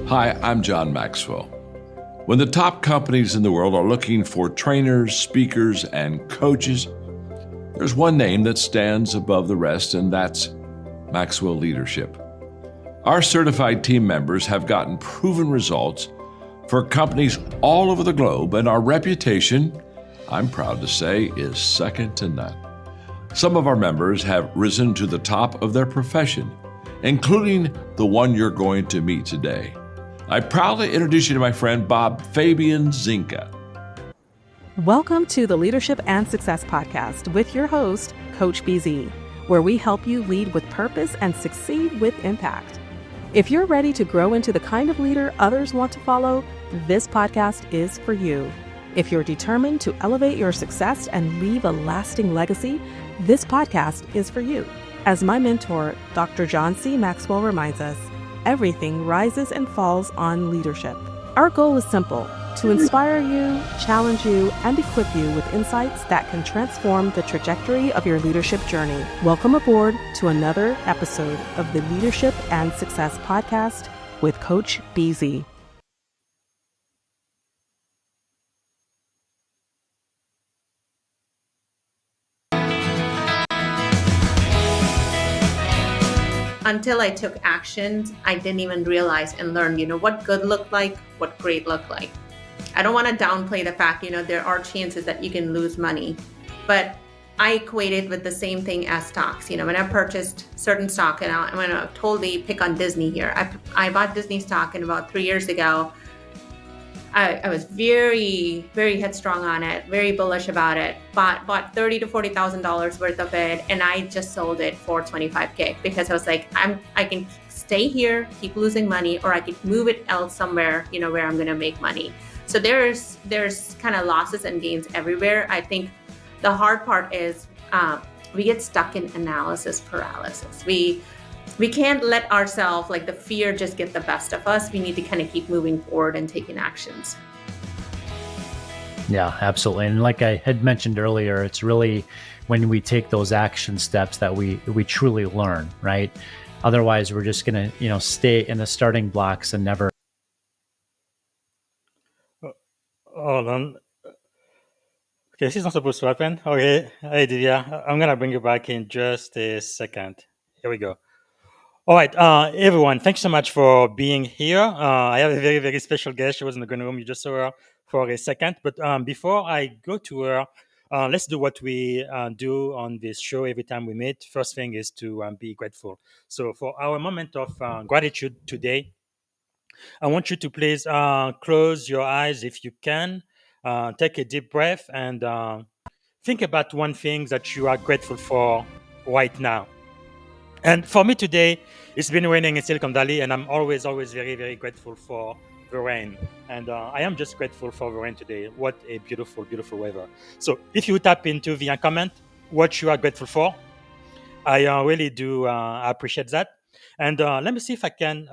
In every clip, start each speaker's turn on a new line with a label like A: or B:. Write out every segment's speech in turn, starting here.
A: Hi, I'm John Maxwell. When the top companies in the world are looking for trainers, speakers, and coaches, there's one name that stands above the rest, and that's Maxwell Leadership. Our certified team members have gotten proven results for companies all over the globe, and our reputation, I'm proud to say, is second to none. Some of our members have risen to the top of their profession, including the one you're going to meet today. I proudly introduce you to my friend Bob Fabian Zinka.
B: Welcome to the Leadership and Success Podcast with your host, Coach BZ, where we help you lead with purpose and succeed with impact. If you're ready to grow into the kind of leader others want to follow, this podcast is for you. If you're determined to elevate your success and leave a lasting legacy, this podcast is for you. As my mentor, Dr. John C. Maxwell reminds us, everything rises and falls on leadership. Our goal is simple: to inspire you, challenge you, and equip you with insights that can transform the trajectory of your leadership journey. Welcome aboard to another episode of the Leadership and Success Podcast with Coach BZ.
C: Until I took actions, I didn't even realize and learn, what good looked like, what great looked like. I don't want to downplay the fact, there are chances that you can lose money, but I equate it with the same thing as stocks. When I purchased certain stock, and I'm going to totally pick on Disney here. I bought Disney stock about 3 years ago. I was very, very headstrong on it, very bullish about it, bought $30,000 to $40,000 worth of it, and I just sold it for $25K because I was like, I can stay here, keep losing money, or I could move it else somewhere, where I'm going to make money. So there's kind of losses and gains everywhere. I think the hard part is we get stuck in analysis paralysis. We can't let ourselves, the fear, just get the best of us. We need to kind of keep moving forward and taking actions.
D: Yeah, absolutely. And like I had mentioned earlier, it's really when we take those action steps that we truly learn, right? Otherwise, we're just going to, stay in the starting blocks and never.
E: Hold on. Okay, this is not supposed to happen. Okay, hey Divya, I'm going to bring you back in just a second. Here we go. All right, everyone, thanks so much for being here. I have a very, very special guest. She was in the green room. You just saw her for a second. But before I go to her, let's do what we do on this show every time we meet. First thing is to be grateful. So for our moment of gratitude today, I want you to please close your eyes if you can, take a deep breath, and think about one thing that you are grateful for right now. And for me today, it's been raining in Silicon Valley, and I'm always very, very grateful for the rain. And I am just grateful for the rain today. What a beautiful, beautiful weather. So if you tap into the comment what you are grateful for, I really do appreciate that. And let me see if I can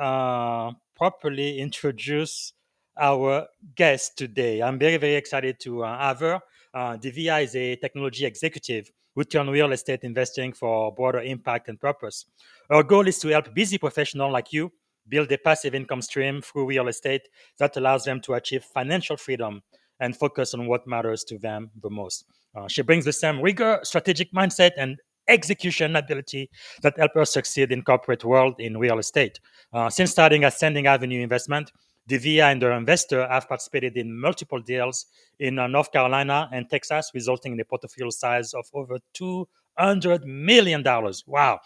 E: properly introduce our guest today. I'm very, very excited to have her. Divya is a technology executive who turns real estate investing for broader impact and purpose. Our goal is to help busy professionals like you build a passive income stream through real estate that allows them to achieve financial freedom and focus on what matters to them the most. She brings the same rigor, strategic mindset, and execution ability that help us succeed in corporate world in real estate. Since starting Ascending Avenue Investment, Divya and her investor have participated in multiple deals in North Carolina and Texas, resulting in a portfolio size of over $200 million. Wow.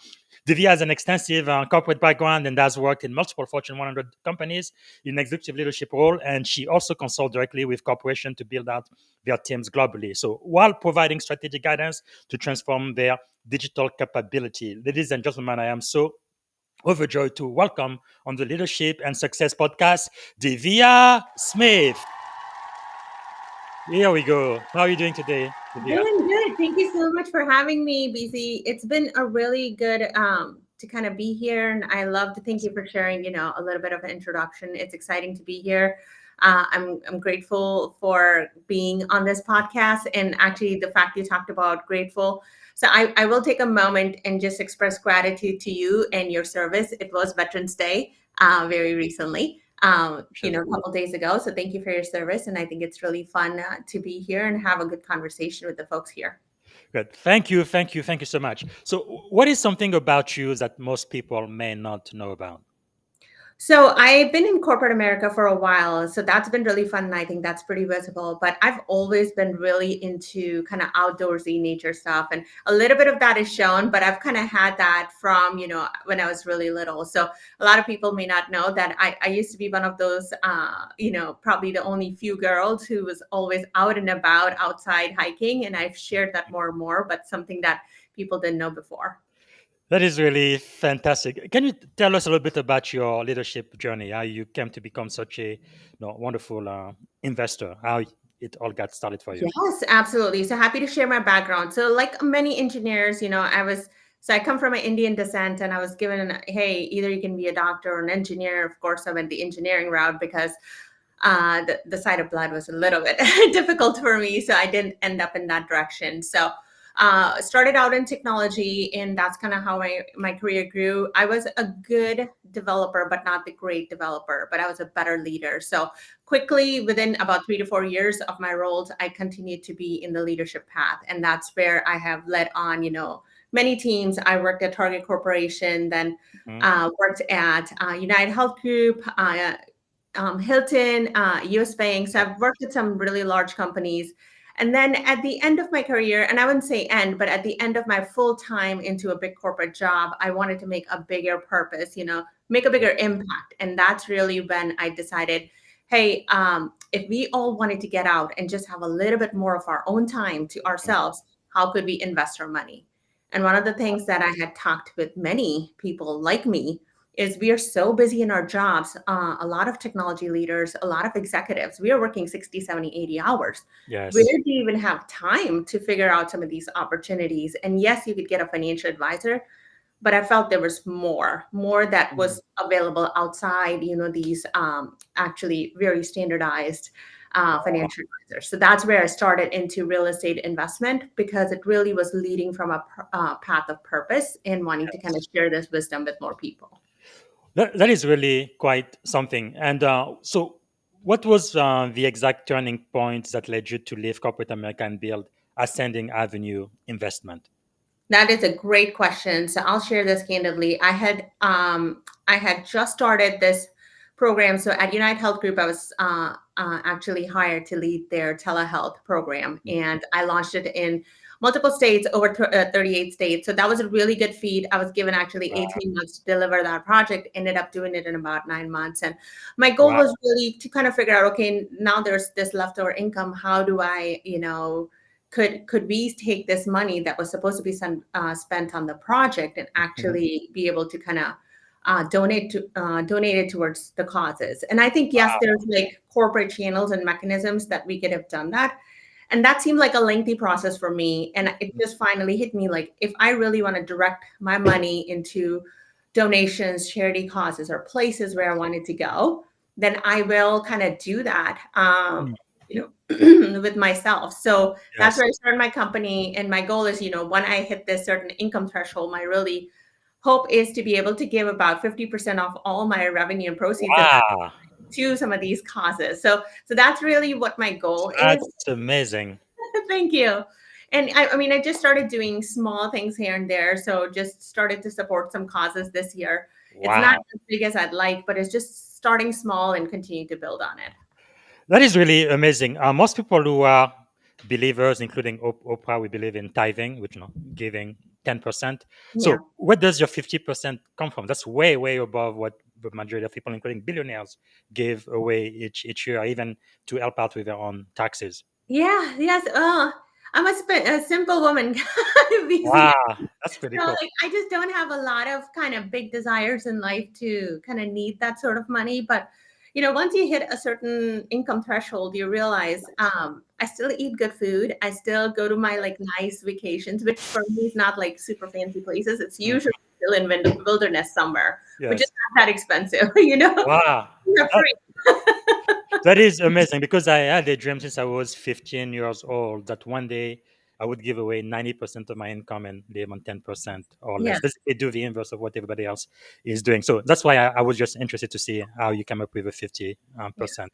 E: Divya has an extensive corporate background and has worked in multiple Fortune 100 companies in executive leadership role, and she also consults directly with corporations to build out their teams globally. So while providing strategic guidance to transform their digital capability. Ladies and gentlemen, I am so overjoyed to welcome on the Leadership and Success Podcast, Divya Smith. Here we go. How are you doing today, Divya?
C: Doing good. Thank you so much for having me, BZ. It's been a really good to kind of be here, and I love to thank you for sharing, a little bit of an introduction. It's exciting to be here. I'm grateful for being on this podcast, and actually the fact you talked about grateful. So I will take a moment and just express gratitude to you and your service. It was Veterans Day very recently.
E: Sure.
C: a couple days ago. So thank you for your service. And I think it's really fun to be here and have a good conversation with the folks here.
E: Good. Thank you. Thank you. Thank you so much. So, what is something about you that most people may not know about?
C: So I've been in corporate America for a while, so that's been really fun, and I think that's pretty visible. But I've always been really into kind of outdoorsy nature stuff, and a little bit of that is shown. But I've kind of had that from when I was really little. So a lot of people may not know that I used to be one of those probably the only few girls who was always out and about outside hiking, and I've shared that more and more. But something that people didn't know before.
E: That is really fantastic. Can you tell us a little bit about your leadership journey? How you came to become such a wonderful investor? How it all got started for you?
C: Yes, absolutely. So happy to share my background. So, like many engineers, I come from an Indian descent, and I was given, hey, either you can be a doctor or an engineer. Of course, I went the engineering route because the sight of blood was a little bit difficult for me. So I didn't end up in that direction. So started out in technology, and that's kind of how my career grew. I was a good developer, but not the great developer, but I was a better leader. So quickly, within about 3 to 4 years of my roles, I continued to be in the leadership path. And that's where I have led on, many teams. I worked at Target Corporation, then
E: Mhm.
C: worked at UnitedHealth Group, Hilton, US Bank. So I've worked at some really large companies. And then at the end of my career, and I wouldn't say end, but at the end of my full time into a big corporate job, I wanted to make a bigger purpose, make a bigger impact. And that's really when I decided, hey, if we all wanted to get out and just have a little bit more of our own time to ourselves, how could we invest our money? And one of the things that I had talked with many people like me is we are so busy in our jobs. A lot of technology leaders, a lot of executives, we are working 60, 70, 80 hours. Where
E: Yes.
C: do you even have time to figure out some of these opportunities? And yes, you could get a financial advisor, but I felt there was more that
E: Mhm.
C: was available outside, these actually very standardized financial advisors. So that's where I started into real estate investment because it really was leading from a path of purpose and wanting to kind of share this wisdom with more people.
E: That is really quite something. And so, what was the exact turning point that led you to leave corporate America and build Ascending Avenue Investment?
C: That is a great question. So I'll share this candidly. I had just started this program. So at United Health Group, I was actually hired to lead their telehealth program, and I launched it in multiple states, over 38 states. So that was a really good feat. I was given actually
E: Wow.
C: 18 months to deliver that project. Ended up doing it in about 9 months, and my goal
E: Wow.
C: was really to kind of figure out, okay, now there's this leftover income. How do I, could we take this money that was supposed to be spent on the project and
E: Mhm.
C: actually be able to kind of donate it towards the causes? And I think yes, there's like corporate channels and mechanisms that we could have done that, and that seemed like a lengthy process for me. And it just finally hit me, like, if I really want to direct my money into donations, charity causes, or places where I wanted to go, then I will kind of do that.
E: Mm.
C: With myself. So that's
E: Yes.
C: where I started my company. And my goal is, when I hit this certain income threshold, my really hope is to be able to give about 50% of all my revenue and proceeds that
E: Wow.
C: to some of these causes. So that's really what my goal is.
E: That's amazing.
C: Thank you. And I mean, I just started doing small things here and there. So just started to support some causes this year. It's not
E: Wow.
C: as big as I'd like, but it's just starting small and continue to build on it.
E: That is really amazing. Most people who are believers, including Oprah, we believe in tithing, which giving 10%.
C: Yeah.
E: So where does your 50% come from? That's way, way above what the majority of people, including billionaires, give away each year, even to help out with their own taxes.
C: Yeah, yes. I'm a simple woman, busy.
E: Wow, that's pretty
C: So
E: cool.
C: like, I just don't have a lot of kind of big desires in life to kind of need that sort of money. But once you hit a certain income threshold, you realize I still eat good food. I still go to my like nice vacations, which for me is not like super fancy places. It's
E: Mm.
C: usually still in wilderness somewhere, which is
E: Yes.
C: not that expensive.
E: Wow.
C: You're
E: That,
C: free.
E: that is amazing because I had a dream since I was 15 years old that one day I would give away 90% of my income and live on 10% or
C: Yeah.
E: less. Basically, do the inverse of what everybody else is doing. So that's why I was just interested to see how you come up with a 50
C: Yeah.
E: percent.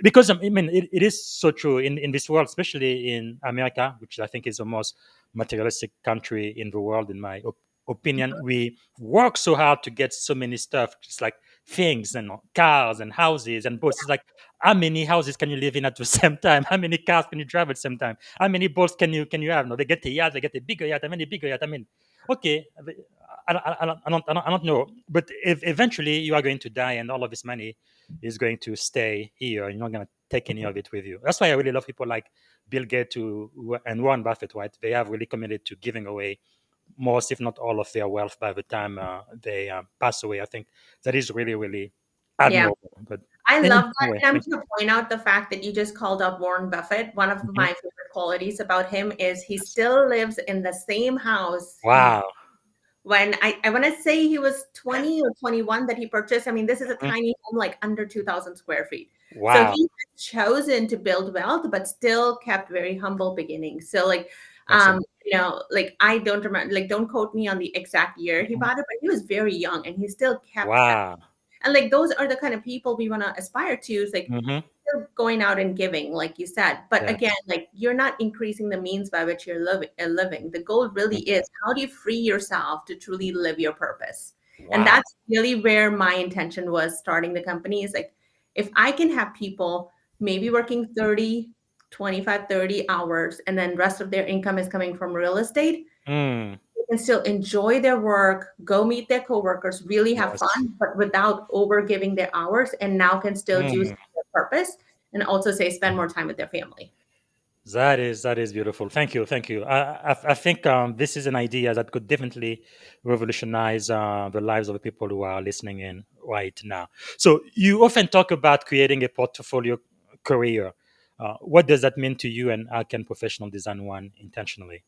E: Because I mean, it is so true in this world, especially in America, which I think is the most materialistic country in the world, in my opinion. We work so hard to get so many stuff, just like things and cars and houses and boats. It's like, how many houses can you live in at the same time? How many cars can you drive at the same time? How many boats can you have? No, they get a yacht, they get a bigger yacht. How many bigger yacht? I mean, okay, I don't know. But if eventually you are going to die and all of this money is going to stay here, you're not going to take any of it with you. That's why I really love people like Bill Gates and Warren Buffett, right? They have really committed to giving away most, if not all, of their wealth by the time they pass away. I think that is really, really
C: Yeah.
E: admirable. But
C: I love that.
E: anyway,
C: And I'm going to point out the fact that you just called out Warren Buffett. One of
E: mhm.
C: my favorite qualities about him is he still lives in the same house he
E: Wow.
C: when I want to say he was 20 or 21 that he purchased. I mean, this is a
E: Mhm.
C: tiny home, like under 2,000 square feet. So
E: Wow.
C: he has chosen to build wealth, but still kept very humble beginnings. So like,
E: Absolutely.
C: like I don't remember, like don't quote me on the exact year he
E: Mhm.
C: bought it, but he was very young and he still kept that.
E: Wow.
C: And like those are the kind of people we want to aspire to. Is like
E: Hmm.
C: still going out and giving, like you said. But again,
E: Yes.
C: like you're not increasing the means by which you're living. The goal really is how do you free yourself to truly live your purpose? And
E: Wow.
C: that's really where my intention was starting the company is like, if I can have people maybe working 30, 25, 30 hours, and then rest of their income is coming from real estate,
E: Mm.
C: they can still enjoy their work, go meet their coworkers, really have
E: Yes.
C: fun, but without over giving their hours, and now can still do
E: Mm.
C: their purpose and also say spend more time with their family.
E: That is beautiful. Thank you, thank you. I think this is an idea that could definitely revolutionize the lives of the people who are listening in right now. So you often talk about creating a portfolio career. What does that mean to you, and how can professional design one intentionally?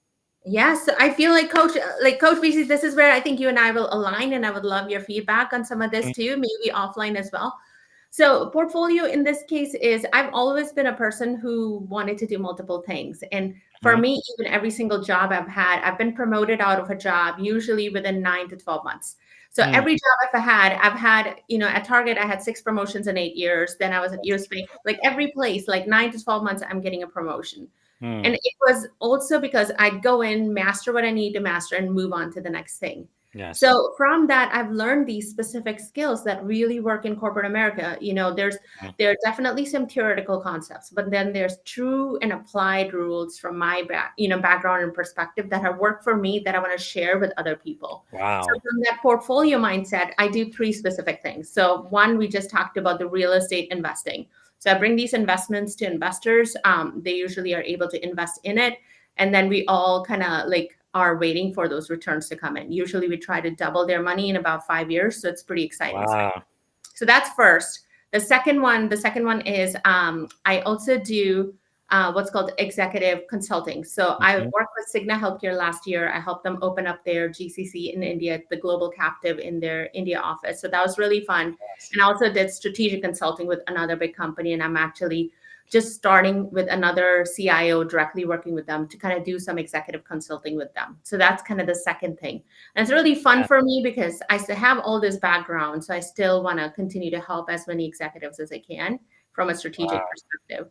C: Yes, I feel like Coach BC, this is where I think you and I will align, and I would love your feedback on some of this too, maybe offline as well. So, portfolio in this case is I've always been a person who wanted to do multiple things. And for
E: Mhm.
C: me, even every single job I've had, I've been promoted out of a job usually within 9 to 12 months. So,
E: Mm.
C: every job I've had, at Target, I had 6 promotions in 8 years. Then I was at USB, like every place, like 9 to 12 months, I'm getting a promotion. And
E: Mm.
C: it was also because I'd go in, master what I need to master, and move on to the next thing.
E: Yes.
C: So from that, I've learned these specific skills that really work in corporate America.
E: Mm.
C: There are definitely some theoretical concepts, but then there's true and applied rules from my background and perspective that have worked for me that I want to share with other people. So
E: Wow.
C: from that portfolio mindset, I do three specific things. So one, we just talked about the real estate investing. So I bring these investments to investors. They usually are able to invest in it. And then we all kind of like are waiting for those returns to come in. Usually we try to double their money in about 5 years. So it's pretty exciting stuff.
E: Wow.
C: So that's first. The second one is I also do what's called executive consulting. So I
E: Mhm.
C: worked with Cigna Healthcare last year. I helped them open up their GCC in India, the global captive in their India office. So that was really fun.
E: Yes.
C: And I also did strategic consulting with another big company. And I'm actually just starting with another CIO, directly working with them to kind of do some executive consulting with them. So that's kind of the second thing. And it's really fun
E: Yeah.
C: for me because I still have all this background. So I still want to continue to help as many executives as I can from a strategic
E: Wow.
C: perspective.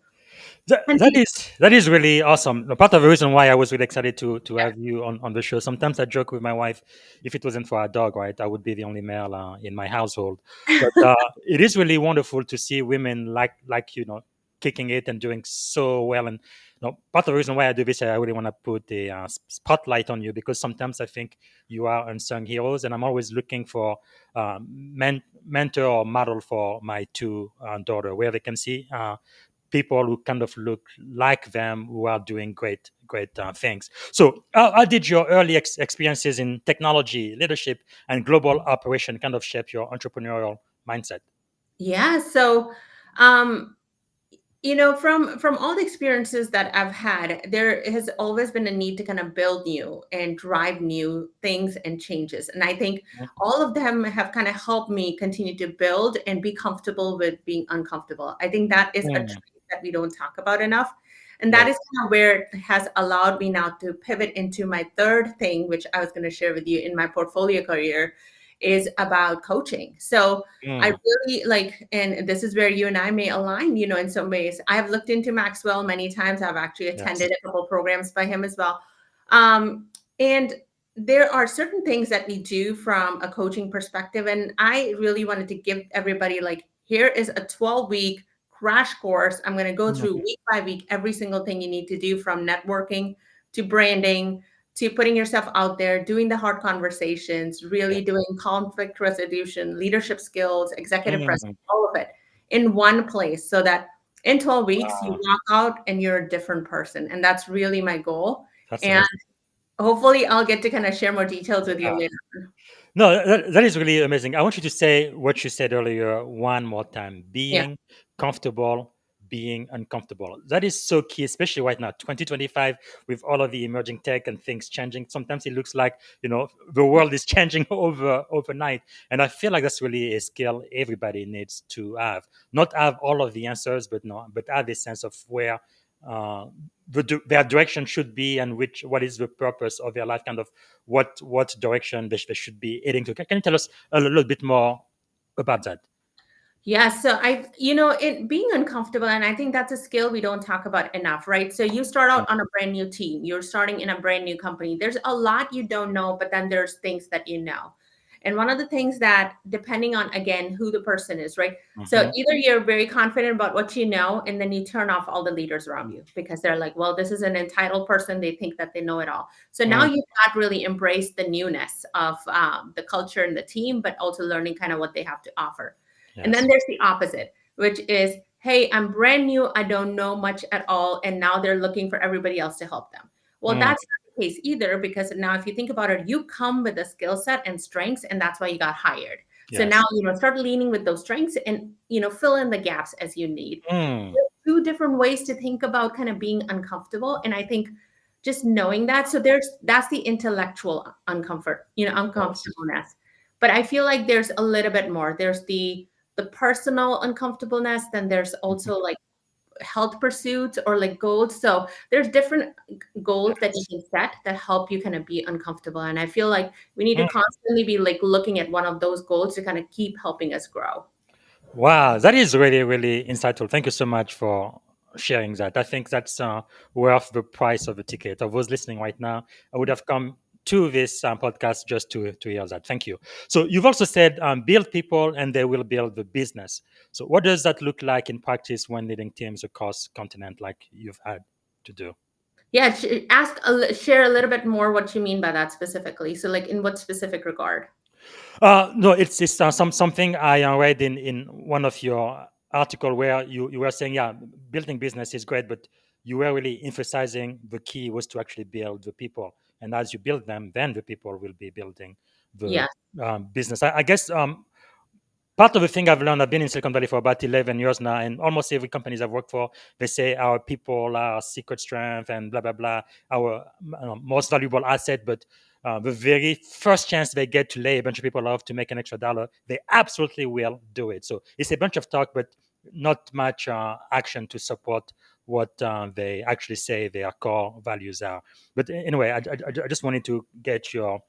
E: That,
C: And
E: that is that is really awesome. Part of the reason why I was really excited to
C: yeah,
E: have you on the show. Sometimes I joke with my wife, if it wasn't for our dog, right, I would be the only male in my household. But it is really wonderful to see women like kicking it and doing so well. And part of the reason why I do this, I really want to put the spotlight on you because sometimes I think you are unsung heroes, and I'm always looking for mentor or model for my two daughter, where they can see. People who kind of look like them who are doing great things. So how did your early experiences in technology, leadership, and global operation kind of shape your entrepreneurial mindset?
C: yeah. So um, from all the experiences that I've had, there has always been a need to kind of build new and drive new things and changes. And I think all of them have kind of helped me continue to build and be comfortable with being uncomfortable. I think that is a
E: Mm.
C: trait that we don't talk about enough. And that
E: Right.
C: is kind of where it has allowed me now to pivot into my third thing, which I was going to share with you in my portfolio career, is about coaching. So I
E: Mm,
C: really like, and this is where you and I may align, in some ways. I have looked into Maxwell many times. I've actually
E: yes.
C: attended a couple programs by him as well. And there are certain things that we do from a coaching perspective. And I really wanted to give everybody, like, here is a 12-week crash course. I'm going to go through
E: Mm,
C: week by week every single thing you need to do, from networking to branding to putting yourself out there, doing the hard conversations,
E: yeah.
C: really doing conflict resolution, leadership skills, executive presence,
E: Mm,
C: all of it in one place, so that in 12 weeks you
E: wow.
C: walk out and you're a different person. And that's really my goal.
E: That's
C: And
E: amazing.
C: hopefully I'll get to kind of share more details with you
E: Yeah.
C: later.
E: No, that is really amazing. I want you to say what you said earlier one more time:
C: Yeah.
E: being comfortable, being uncomfortable. That is so key, especially right now, 2025, with all of the emerging tech and things changing. Sometimes it looks like, the world is changing overnight. And I feel like that's really a skill everybody needs to have. Not have all of the answers, but no, but have a sense of where uh, their direction should be, and what is the purpose of their life, kind of what direction they should be heading to. Can you tell us a little bit more about that?
C: Yeah, so it being uncomfortable, and I think that's a skill we don't talk about enough, right? So you start
E: Mm,
C: out on a brand new team, you're starting in a brand new company. There's a lot you don't know, but then there's things that you know. And one of the things that, depending on, again, who the person is, right? So
E: mhm,
C: either you're very confident about what you know, and then you turn off all the leaders around you because they're like, well, this is an entitled person. They think that they know it all. So now
E: mm,
C: you've not really embraced the newness of the culture and the team, but also learning kind of what they have to offer. And then
E: yes.
C: there's the opposite, which is, hey, I'm brand new. I don't know much at all. And now they're looking for everybody else to help them. Well,
E: Mm,
C: that's not the case either, because now if you think about it, you come with a skill set and strengths, and that's why you got hired. So now,
E: yes.
C: start leaning with those strengths and, fill in the gaps as you need.
E: Mm,
C: There's two different ways to think about kind of being uncomfortable. And I think just knowing that, so that's the intellectual
E: yes.
C: uncomfortableness. But I feel like there's a little bit more. There's the personal uncomfortableness, then there's
E: Mhm,
C: also like health pursuits or like goals. So there's different goals that you
E: yes.
C: can set that help you kind of be uncomfortable. And I feel like we need to
E: Mm.
C: constantly be like looking at one of those goals to kind of keep helping us grow.
E: Wow, that is really, really insightful. Thank you so much for sharing that. I think that's worth the price of a ticket. I was listening right now. I would have come to this podcast just to hear that. Thank you. So you've also said build people and they will build the business. So what does that look like in practice when leading teams across continent like you've had to do?
C: Yeah, share a little bit more what you mean by that specifically. So like in what specific regard?
E: No, it's something I read in one of your article where you were saying, yeah, building business is great, but you were really emphasizing the key was to actually build the people, and as you build them, then the people will be building the
C: Yeah.
E: business. I guess part of the thing I've learned, I've been in Silicon Valley for about 11 years now, and almost every companies I've worked for, they say our people are our secret strength and blah, blah, blah, our most valuable asset. But the very first chance they get to lay a bunch of people off to make an extra dollar, they absolutely will do it. So it's a bunch of talk, but not much action to support what they actually say their core values are. But anyway, I just wanted to get your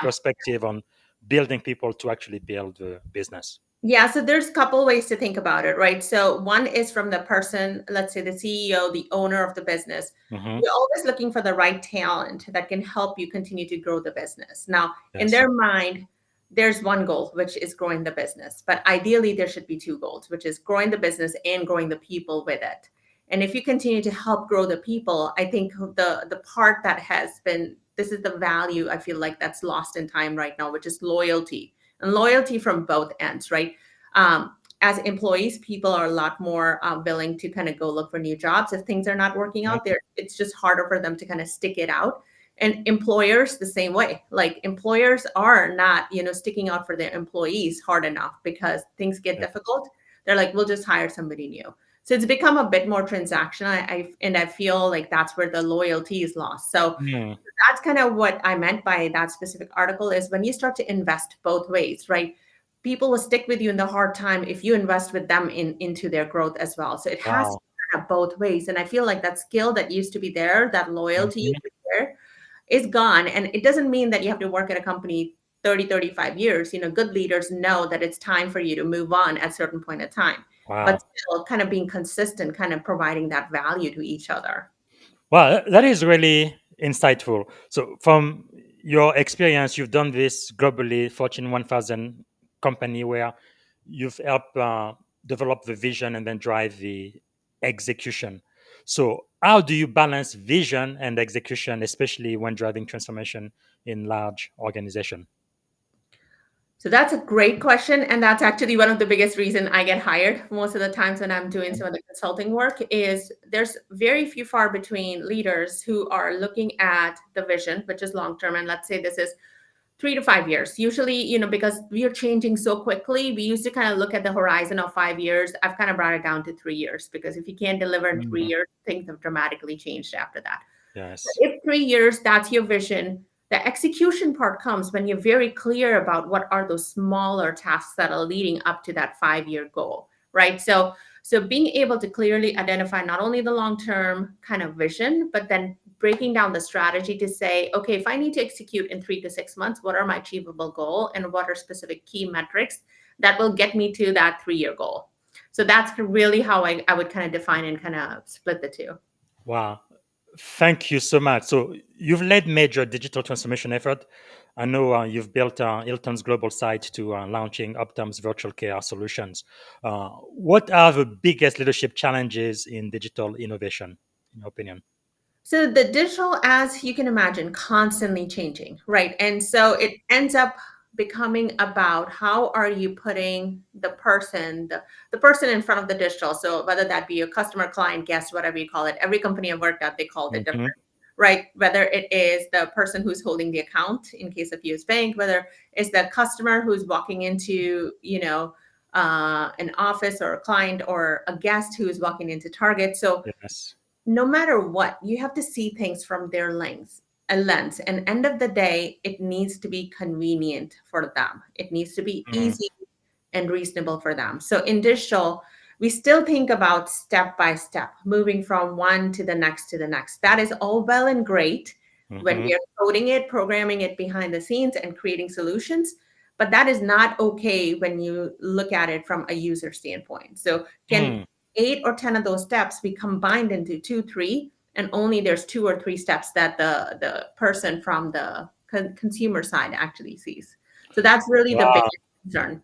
E: perspective on building people to actually build the business.
C: Yeah, so there's a couple ways to think about it, right? So one is from the person, let's say the CEO, the owner of the business.
E: Hmm.
C: You're always looking for the right talent that can help you continue to grow the business. Now, in
E: Yes.
C: their mind, there's one goal, which is growing the business. But ideally, there should be two goals, which is growing the business and growing the people with it. And if you continue to help grow the people, I think the part that has been, this is the value I feel like that's lost in time right now, which is loyalty, and loyalty from both ends, right? As employees, people are a lot more willing to kind of go look for new jobs. If things are not working
E: Mhm.
C: out there, it's just harder for them to kind of stick it out. And employers the same way. Like employers are not, sticking out for their employees hard enough because things get
E: Yeah.
C: difficult. They're like, we'll just hire somebody new. So it's become a bit more transactional. I feel like that's where the loyalty is lost. So
E: Mm.
C: that's kind of what I meant by that specific article, is when you start to invest both ways, right? People will stick with you in the hard time if you invest with them into their growth as well. So it has to
E: Wow.
C: be kind of both ways. And I feel like that skill that used to be there, that loyalty
D: Mhm.
C: used to be there, is gone. And it doesn't mean that you have to work at a company 30, 35 years. Good leaders know that it's time for you to move on at a certain point in time, but
E: Wow.
C: still kind of being consistent, kind of providing that value to each other.
E: Wow, that is really insightful. So, from your experience, you've done this globally, Fortune 1000 company, where you've helped develop the vision and then drive the execution. So, how do you balance vision and execution, especially when driving transformation in large organization?
C: So that's a great question. And that's actually one of the biggest reason I get hired most of the times when I'm doing some of the consulting work is there's very few far between leaders who are looking at the vision, which is long term. And let's say this is 3 to 5 years. Usually, because we are changing so quickly, we used to kind of look at the horizon of 5 years. I've kind of brought it down to 3 years because if you can't deliver in three
E: Mhm.
C: years, things have dramatically changed after that.
E: Yes.
C: If 3 years, that's your vision, the execution part comes when you're very clear about what are those smaller tasks that are leading up to that 5 year goal, right? So being able to clearly identify not only the long-term kind of vision, but then breaking down the strategy to say, okay, if I need to execute in 3 to 6 months, what are my achievable goal and what are specific key metrics that will get me to that 3 year goal? So that's really how I would kind of define and kind of split the two.
E: Wow. Thank you so much. So you've led major digital transformation effort. I know you've built Hilton's global site to launching Optum's virtual care solutions. What are the biggest leadership challenges in digital innovation, in your opinion?
C: So the digital, as you can imagine, constantly changing, right? And so it ends up becoming about how are you putting the person in front of the digital. So whether that be a customer, client, guest, whatever you call it, every company I've worked at, they called it different,
E: Hmm.
C: right? Whether it is the person who's holding the account in case of US Bank, whether it's the customer who's walking into, an office or a client or a guest who's walking into Target. So
E: Yes.
C: no matter what, you have to see things from their lens. And end of the day, it needs to be convenient for them. It needs to be
E: Mm-hmm.
C: easy and reasonable for them. So in digital, we still think about step by step, moving from one to the next to the next. That is all well and great when
E: Mm-hmm.
C: we are coding it, programming it behind the scenes, and creating solutions. But that is not okay when you look at it from a user standpoint. So can 8 or 10 of those steps be combined into 2, 3, and only there's 2 or 3 steps that the person from the consumer side actually sees. So that's really the
E: Wow.
C: biggest concern.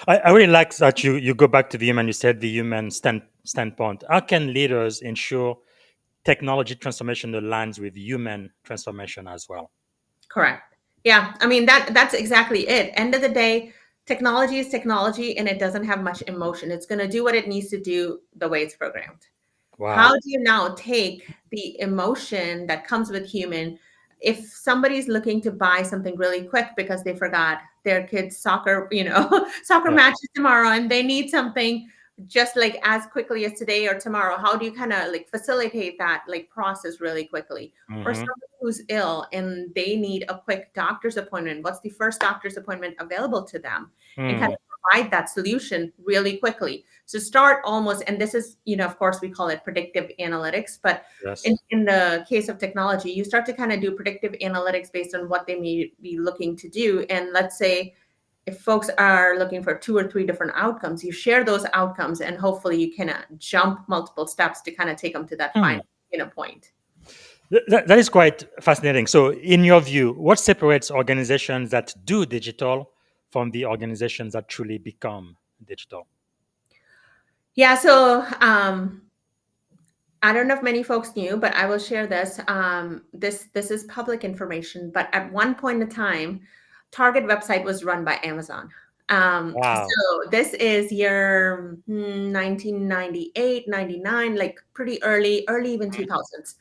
E: I really like that you go back to the human. You said the human standpoint. How can leaders ensure technology transformation aligns with human transformation as well?
C: Correct. Yeah. I mean that's exactly it. End of the day, technology is technology and it doesn't have much emotion. It's going to do what it needs to do the way it's programmed. How
E: Wow.
C: do you now take the emotion that comes with human if somebody's looking to buy something really quick because they forgot their kids soccer, soccer
E: Yeah.
C: matches tomorrow and they need something just like as quickly as today or tomorrow? How do you kind of like facilitate that like process really quickly? Or
E: Mm-hmm.
C: somebody who's ill and they need a quick doctor's appointment, what's the first doctor's appointment available to them, and kind of provide that solution really quickly. So start almost, and this is, of course, we call it predictive analytics, but in,
E: Yes.
C: in the case of technology, you start to kind of do predictive analytics based on what they may be looking to do. And let's say if folks are looking for 2 or 3 different outcomes, you share those outcomes and hopefully you can jump multiple steps to kind of take them to that
E: Hmm.
C: final, point.
E: That is quite fascinating. So, in your view, what separates organizations that do digital from the organizations that truly become digital?
C: Yeah. So, I don't know if many folks knew, but I will share this. This is public information. But at one point in time, Target website was run by Amazon.
E: Wow.
C: So this is year 1998, 99, like pretty early even 2000s.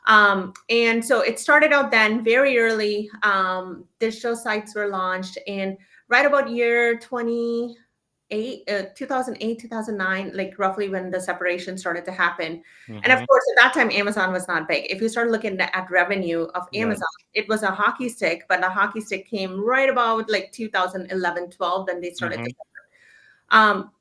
C: And so it started out then very early. Digital sites were launched, and right about year 2008, 2009, like roughly when the separation started to happen. And of
E: Hmm.
C: course, at that time, Amazon was not big. If you start looking at revenue of
E: Yes.
C: Amazon, it was a hockey stick, but the hockey stick came right about like 2011, 12, then they started
E: Hmm.
C: to. Um,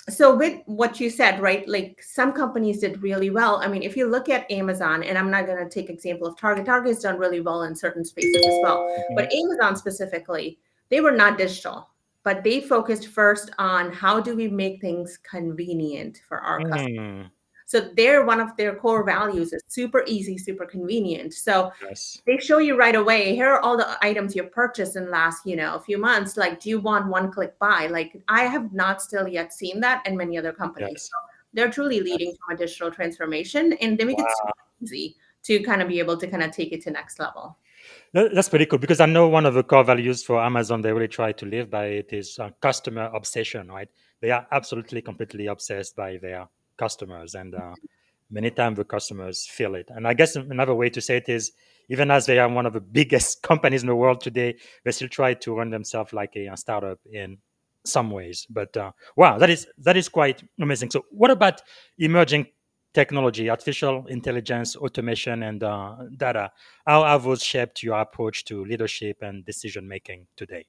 C: So with what you said, right, like some companies did really well. I mean, if you look at Amazon, and I'm not going to take example of Target, Target's done really well in certain spaces as well,
E: Mhm.
C: but Amazon specifically, they were not digital, but they focused first on how do we make things convenient for our customers.
E: Mm,
C: So they're one of their core values is super easy, super convenient. So
E: yes,
C: they show you right away, here are all the items you've purchased in the last, a few months. Like, do you want one click buy? Like, I have not still yet seen that in many other companies.
E: yes,
C: So they're truly leading
E: yes.
C: from a digital transformation, and they make it super
E: Wow.
C: easy to kind of be able to kind of take it to next level.
E: That's pretty cool because I know one of the core values for Amazon they really try to live by it is customer obsession, right? They are absolutely completely obsessed by their customers, and many times the customers feel it. And I guess another way to say it is, even as they are one of the biggest companies in the world today, they still try to run themselves like a startup in some ways. But wow, that is quite amazing. So, what about emerging technology, artificial intelligence, automation, and data? How have those shaped your approach to leadership and decision making today?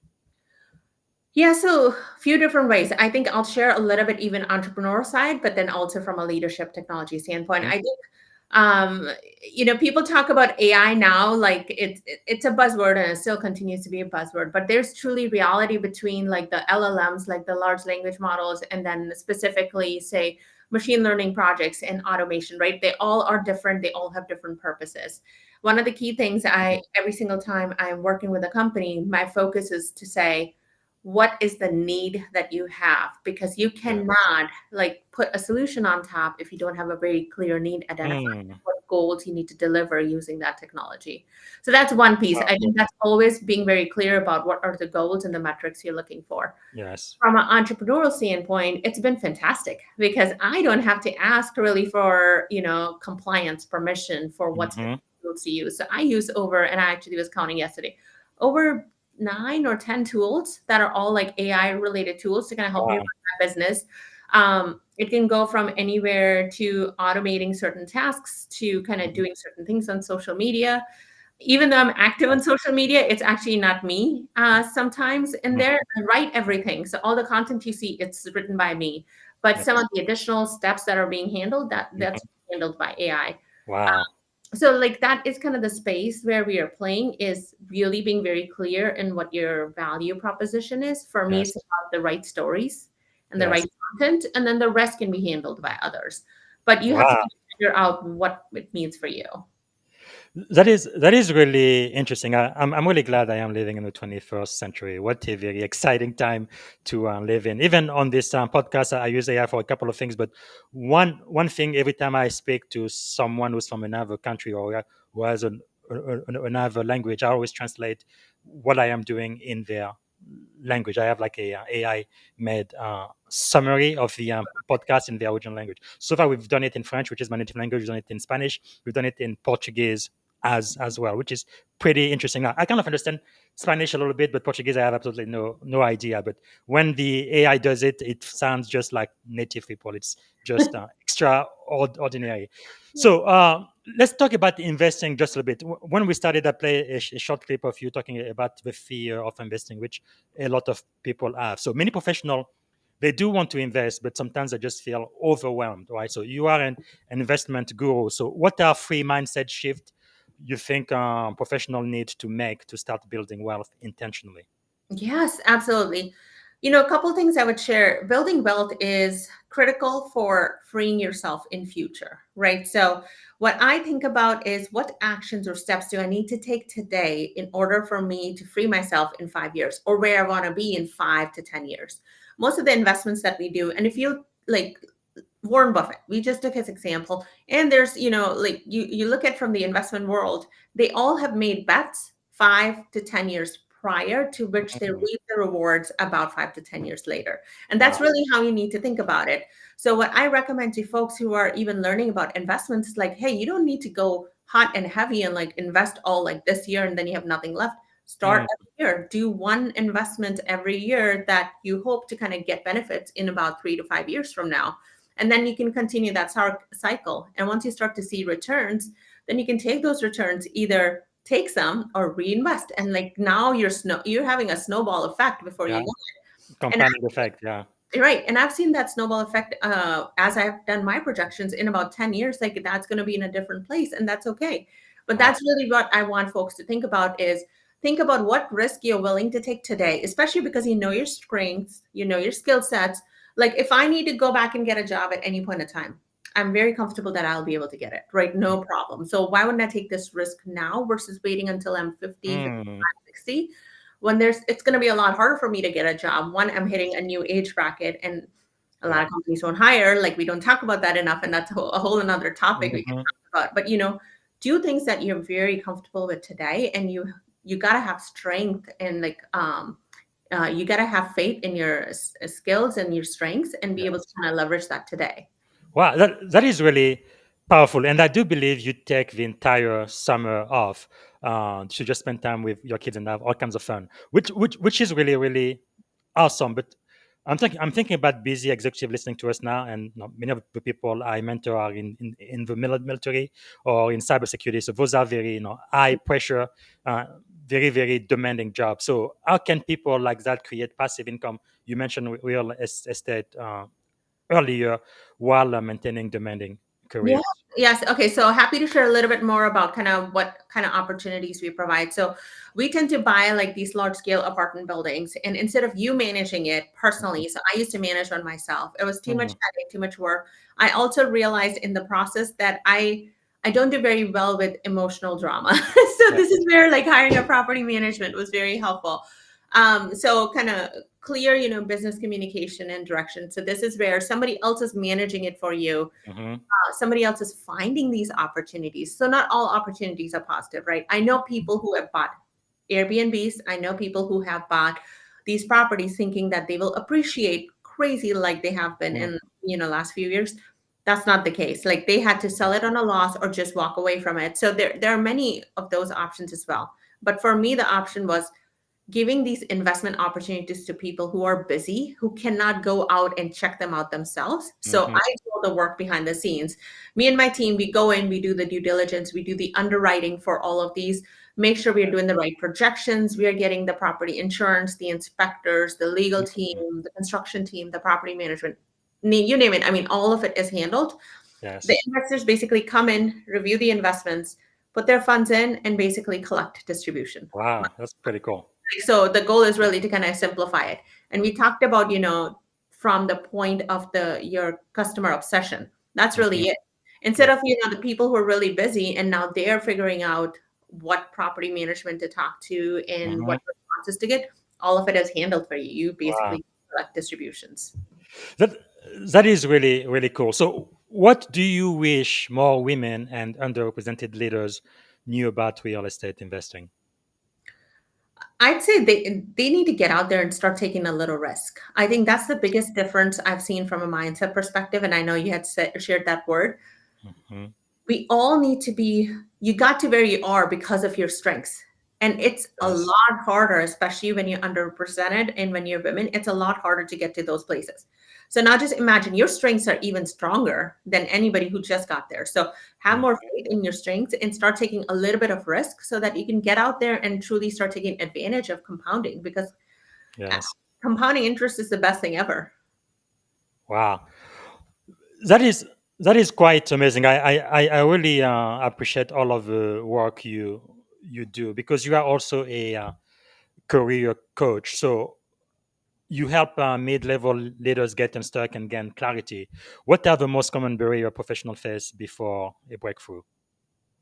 C: Yeah, so a few different ways. I think I'll share a little bit even entrepreneur side, but then also from a leadership technology standpoint.
E: Mhm.
C: I think people talk about AI now like it's a buzzword and it still continues to be a buzzword, but there's truly reality between like the LLMs, like the large language models, and then specifically say machine learning projects and automation, right? They all are different, they all have different purposes. One of the key things I every single time I'm working with a company, my focus is to say, what is the need that you have, because you
E: Yes.
C: cannot like put a solution on top if you don't have a very clear need identified,
E: Mm.
C: what goals you need to deliver using that technology. So that's one piece. I
E: Wow.
C: think that's always being very clear about what are the goals and the metrics you're looking for.
E: Yes.
C: From an entrepreneurial standpoint, it's been fantastic because I don't have to ask really for, compliance permission for what
E: Hmm.
C: tools to use. So I use over, and I actually was counting yesterday, over 9 or 10 tools that are all like AI related tools to kind of help me run
E: Wow.
C: my business. It can go from anywhere to automating certain tasks to kind of
E: Mhm.
C: doing certain things on social media. Even though I'm active on
E: Wow.
C: social media, it's actually not me sometimes in
E: Mhm.
C: there. I write everything. So all the content you see, it's written by me. But some of
E: Yes.
C: the additional steps that are being handled, that's
E: Mhm.
C: handled by AI.
E: Wow.
C: So like that is kind of the space where we are playing, is really being very clear in what your value proposition is. For me, it's
E: Yes.
C: about the right stories and the right
E: Yes.
C: content, and then the rest can be handled by others. But you have to
E: Wow.
C: figure out what it means for you.
E: That is really interesting. I'm really glad I am living in the 21st century. What a very exciting time to live in. Even on this podcast, I use AI for a couple of things. But one thing, every time I speak to someone who's from another country or who has another language, I always translate what I am doing in their language. I have like a AI made summary of the podcast in their original language. So far, we've done it in French, which is my native language. We've done it in Spanish. We've done it in Portuguese as well, which is pretty interesting. Now, I kind of understand Spanish a little bit, but Portuguese I have absolutely no idea. But when the AI does it, it sounds just like native people. It's just extraordinary. So let's talk about investing just a little bit. When we started, I played a short clip of you talking about the fear of investing, which a lot of people have. So many professionals they do want to invest, but sometimes they just feel overwhelmed, right? So you are an investment guru. So what are three mindset shift you think professional need to make to start building wealth intentionally?
C: Yes, absolutely. A couple things I would share. Building wealth is critical for freeing yourself in future, right? So what I think about is what actions or steps do I need to take today in order for me to free myself in 5 years, or where I want to be in 5 to 10 years. Most of the investments that we do, and if you like Warren Buffett, we just took his example, and there's, like you look at from the investment world, they all have made bets 5 to 10 years prior to which they
E: Mm,
C: reap the rewards about 5 to 10 years later. And that's
E: wow.
C: really how you need to think about it. So what I recommend to folks who are even learning about investments is like, hey, you don't need to go hot and heavy and like invest all like this year and then you have nothing left. Start
E: Mm,
C: every year. Do one investment every year that you hope to kind of get benefits in about 3 to 5 years from now, and then you can continue that cycle. And once you start to see returns, then you can take those returns, either take some or reinvest. And like now you're having a snowball effect before you
E: yeah.
C: know it. And
E: Compounding effect. Yeah.
C: Right. And I've seen that snowball effect as I've done my projections in about 10 years, like that's going to be in a different place, and that's okay. But
E: Wow.
C: that's really what I want folks to think about is think about what risk you're willing to take today, especially because you know your strengths, you know your skill sets. Like if I need to go back and get a job at any point in time, I'm very comfortable that I'll be able to get it, right? No problem. So why wouldn't I take this risk now versus waiting until I'm 50,
E: Mm,
C: 55, 60? When it's going to be a lot harder for me to get a job. One, I'm hitting a new age bracket, and a lot
E: yeah.
C: of companies won't hire. Like we don't talk about that enough, and that's a whole another topic we can
E: Mhm.
C: talk about. But do things that you're very comfortable with today, and you got to have strength, and like you got to have faith in your skills and your strengths and be able to
E: Yes.
C: kind of leverage that today.
E: Wow, that is really powerful. And I do believe you take the entire summer off to just spend time with your kids and have all kinds of fun, which is really, really awesome. But I'm thinking about busy executive listening to us now, and many of the people I mentor are in the military or in cybersecurity. So those are very high pressure, uh, very very demanding jobs. So how can people like that create passive income? You mentioned real estate earlier while maintaining demanding
C: Yeah.
E: careers.
C: Yes. Okay. So happy to share a little bit more about kind of what kind of opportunities we provide. So we tend to buy like these large scale apartment buildings, and instead of you managing it personally, so I used to manage one myself. It was too much
E: Mhm.
C: headache, too much work. I also realized in the process that I don't do very well with emotional drama. So
E: Yes.
C: this is where like hiring a property management was very helpful. So kind of clear, business communication and direction. So this is where somebody else is managing it for you,
E: Mhm.
C: somebody else is finding these opportunities. So not all opportunities are positive, right? I know people who have bought Airbnbs. I know people who have bought these properties thinking that they will appreciate crazy like they have been
E: Mhm.
C: in last few years. That's not the case. Like they had to sell it on a loss or just walk away from it. So there are many of those options as well. But for me, the option was giving these investment opportunities to people who are busy, who cannot go out and check them out themselves. So
E: Mhm.
C: I do all the work behind the scenes. Me and my team, we go in, we do the due diligence, we do the underwriting for all of these, make sure we're doing the right projections, we are getting the property insurance, the inspectors, the legal team,
E: Mhm.
C: the construction team, the property management, you name it. I mean, all of it is handled. The
E: Yes.
C: investors basically come in, review the investments, put their funds in, and basically collect distribution.
E: Wow, that's pretty cool.
C: So the goal is really to kind of simplify it. And we talked about, from the point of your customer obsession. That's
E: Mhm.
C: really it. Instead
E: Yes.
C: of, the people who are really busy and now they're figuring out what property management to talk to and
E: Mhm.
C: what responses to get, all of it is handled for you. You
E: Wow.
C: basically collect distributions.
E: That that is really really cool. So, what do you wish more women and underrepresented leaders knew about real estate investing?
C: I'd say they need to get out there and start taking a little risk. I think that's the biggest difference I've seen from a mindset perspective. And I know you had shared that word.
E: Mhm.
C: We all need to be, you got to where you are because of your strengths, and it's a
E: Yes.
C: lot harder, especially when you're underrepresented and when you're women. It's a lot harder to get to those places. So now just imagine your strengths are even stronger than anybody who just got there. So have
E: Mm.
C: more faith in your strengths and start taking a little bit of risk so that you can get out there and truly start taking advantage of compounding, because uh,
E: Yes.
C: compounding interest is the best thing ever.
E: Wow. That is that is quite amazing. I really appreciate all of the work you do because you are also a career coach. So you help mid-level leaders get unstuck and gain clarity. What are the most common barrier professional face before a breakthrough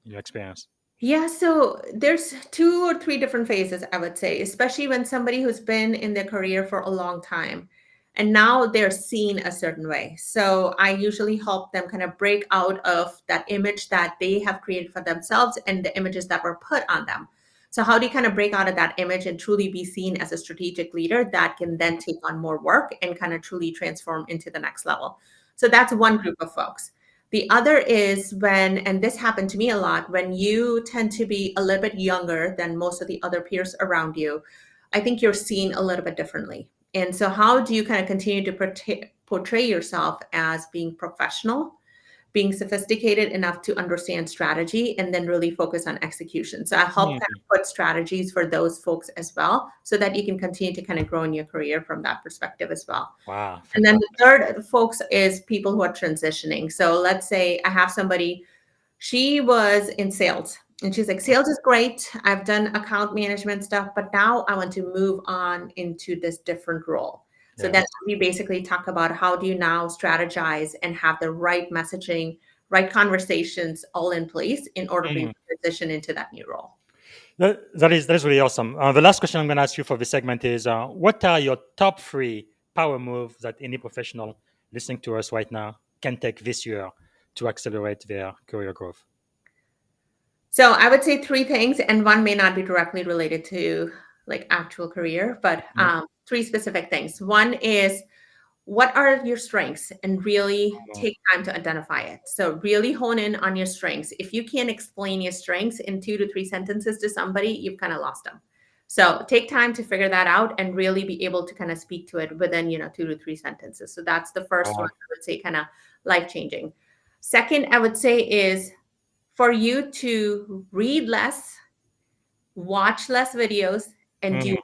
E: in your experience?
C: Yeah, so there's two or three different phases, I would say, especially when somebody who's been in their career for a long time and now they're seen a certain way. So I usually help them kind of break out of that image that they have created for themselves and the images that were put on them. So, how do you kind of break out of that image and truly be seen as a strategic leader that can then take on more work and kind of truly transform into the next level? So, that's one group of folks. The other is when, and this happened to me a lot, when you tend to be a little bit younger than most of the other peers around you, I think you're seen a little bit differently. And so, how do you kind of continue to portray yourself as being professional, being sophisticated enough to understand strategy and then really focus on execution. So I help kind of put strategies for those folks as well, so that you can continue to kind of grow in your career from that perspective as well.
E: Wow,
C: And then the
E: fantastic.
C: third folks is people who are transitioning. So let's say I have somebody, she was in sales and she's like, sales is great. I've done account management stuff, but now I want to move on into this different role. So
E: Yes.
C: then we basically talk about how do you now strategize and have the right messaging, right conversations all in place in order for you
E: Mm.
C: to transition into that new role.
E: That is really awesome. The last question I'm going to ask you for this segment is, what are your top three power moves that any professional listening to us right now can take this year to accelerate their career growth?
C: So I would say three things, and one may not be directly related to like actual career, but
E: Mhm.
C: three specific things. One is, what are your strengths, and really
E: Oh,
C: take time to identify it. So really hone in on your strengths. If you can't explain your strengths in 2 to 3 sentences to somebody, you've kind of lost them. So take time to figure that out and really be able to kind of speak to it within 2 to 3 sentences. So that's the first one,
E: wow.
C: I would say, kind of life changing. Second, I would say, is for you to read less, watch less videos, and do.
E: Mhm.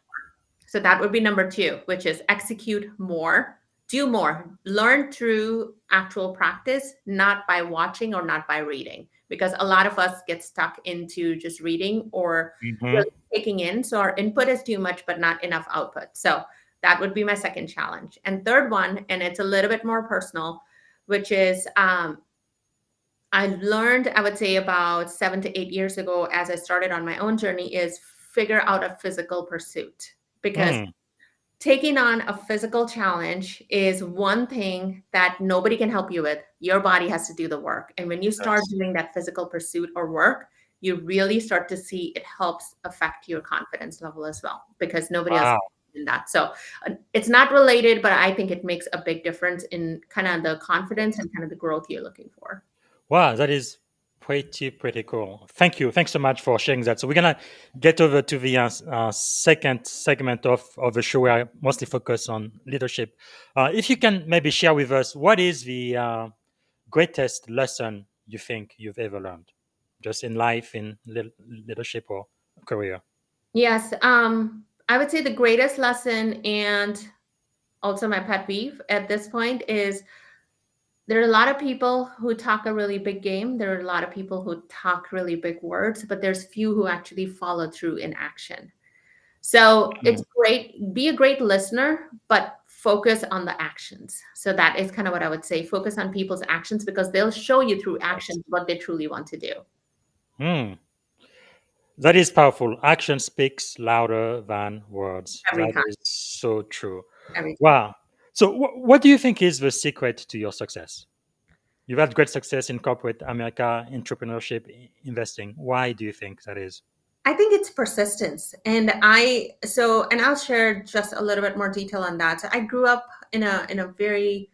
C: So that would be number two, which is execute more, do more, learn through actual practice, not by watching or not by reading, because a lot of us get stuck into just reading or
E: Mhm.
C: really taking in. So our input is too much, but not enough output. So that would be my second challenge. And third one, and it's a little bit more personal, which is I learned, I would say about 7 to 8 years ago, as I started on my own journey, is figure out a physical pursuit. Because
E: Mm.
C: taking on a physical challenge is one thing that nobody can help you with. Your body has to do the work. And when you start
E: Yes.
C: doing that physical pursuit or work, you really start to see it helps affect your confidence level as well, because nobody else
E: Wow.
C: in that. So it's not related, but I think it makes a big difference in kind of the confidence and kind of the growth you're looking for.
E: Wow, that is pretty cool. Thank you. Thanks so much for sharing that. So we're gonna get over to the second segment of the show where I mostly focus on leadership. If you can maybe share with us, what is the greatest lesson you think you've ever learned, just in life, in leadership or career?
C: Yes, I would say the greatest lesson, and also my pet peeve at this point, is there are a lot of people who talk a really big game. There are a lot of people who talk really big words, but there's few who actually follow through in action. So it's
E: Mm.
C: great, be a great listener, but focus on the actions. So that is kind of what I would say. Focus on people's actions, because they'll show you through
E: Yes.
C: actions what they truly want to do
E: Hmm. That is powerful. Action speaks louder than words.
C: every
E: That
C: time,
E: is so true.
C: every time.
E: Wow. So, what do you think is the secret to your success? You've had great success in corporate America, entrepreneurship, investing. Why do you think that is?
C: I think it's persistence. And I'll share just a little bit more detail on that. So I grew up in a very,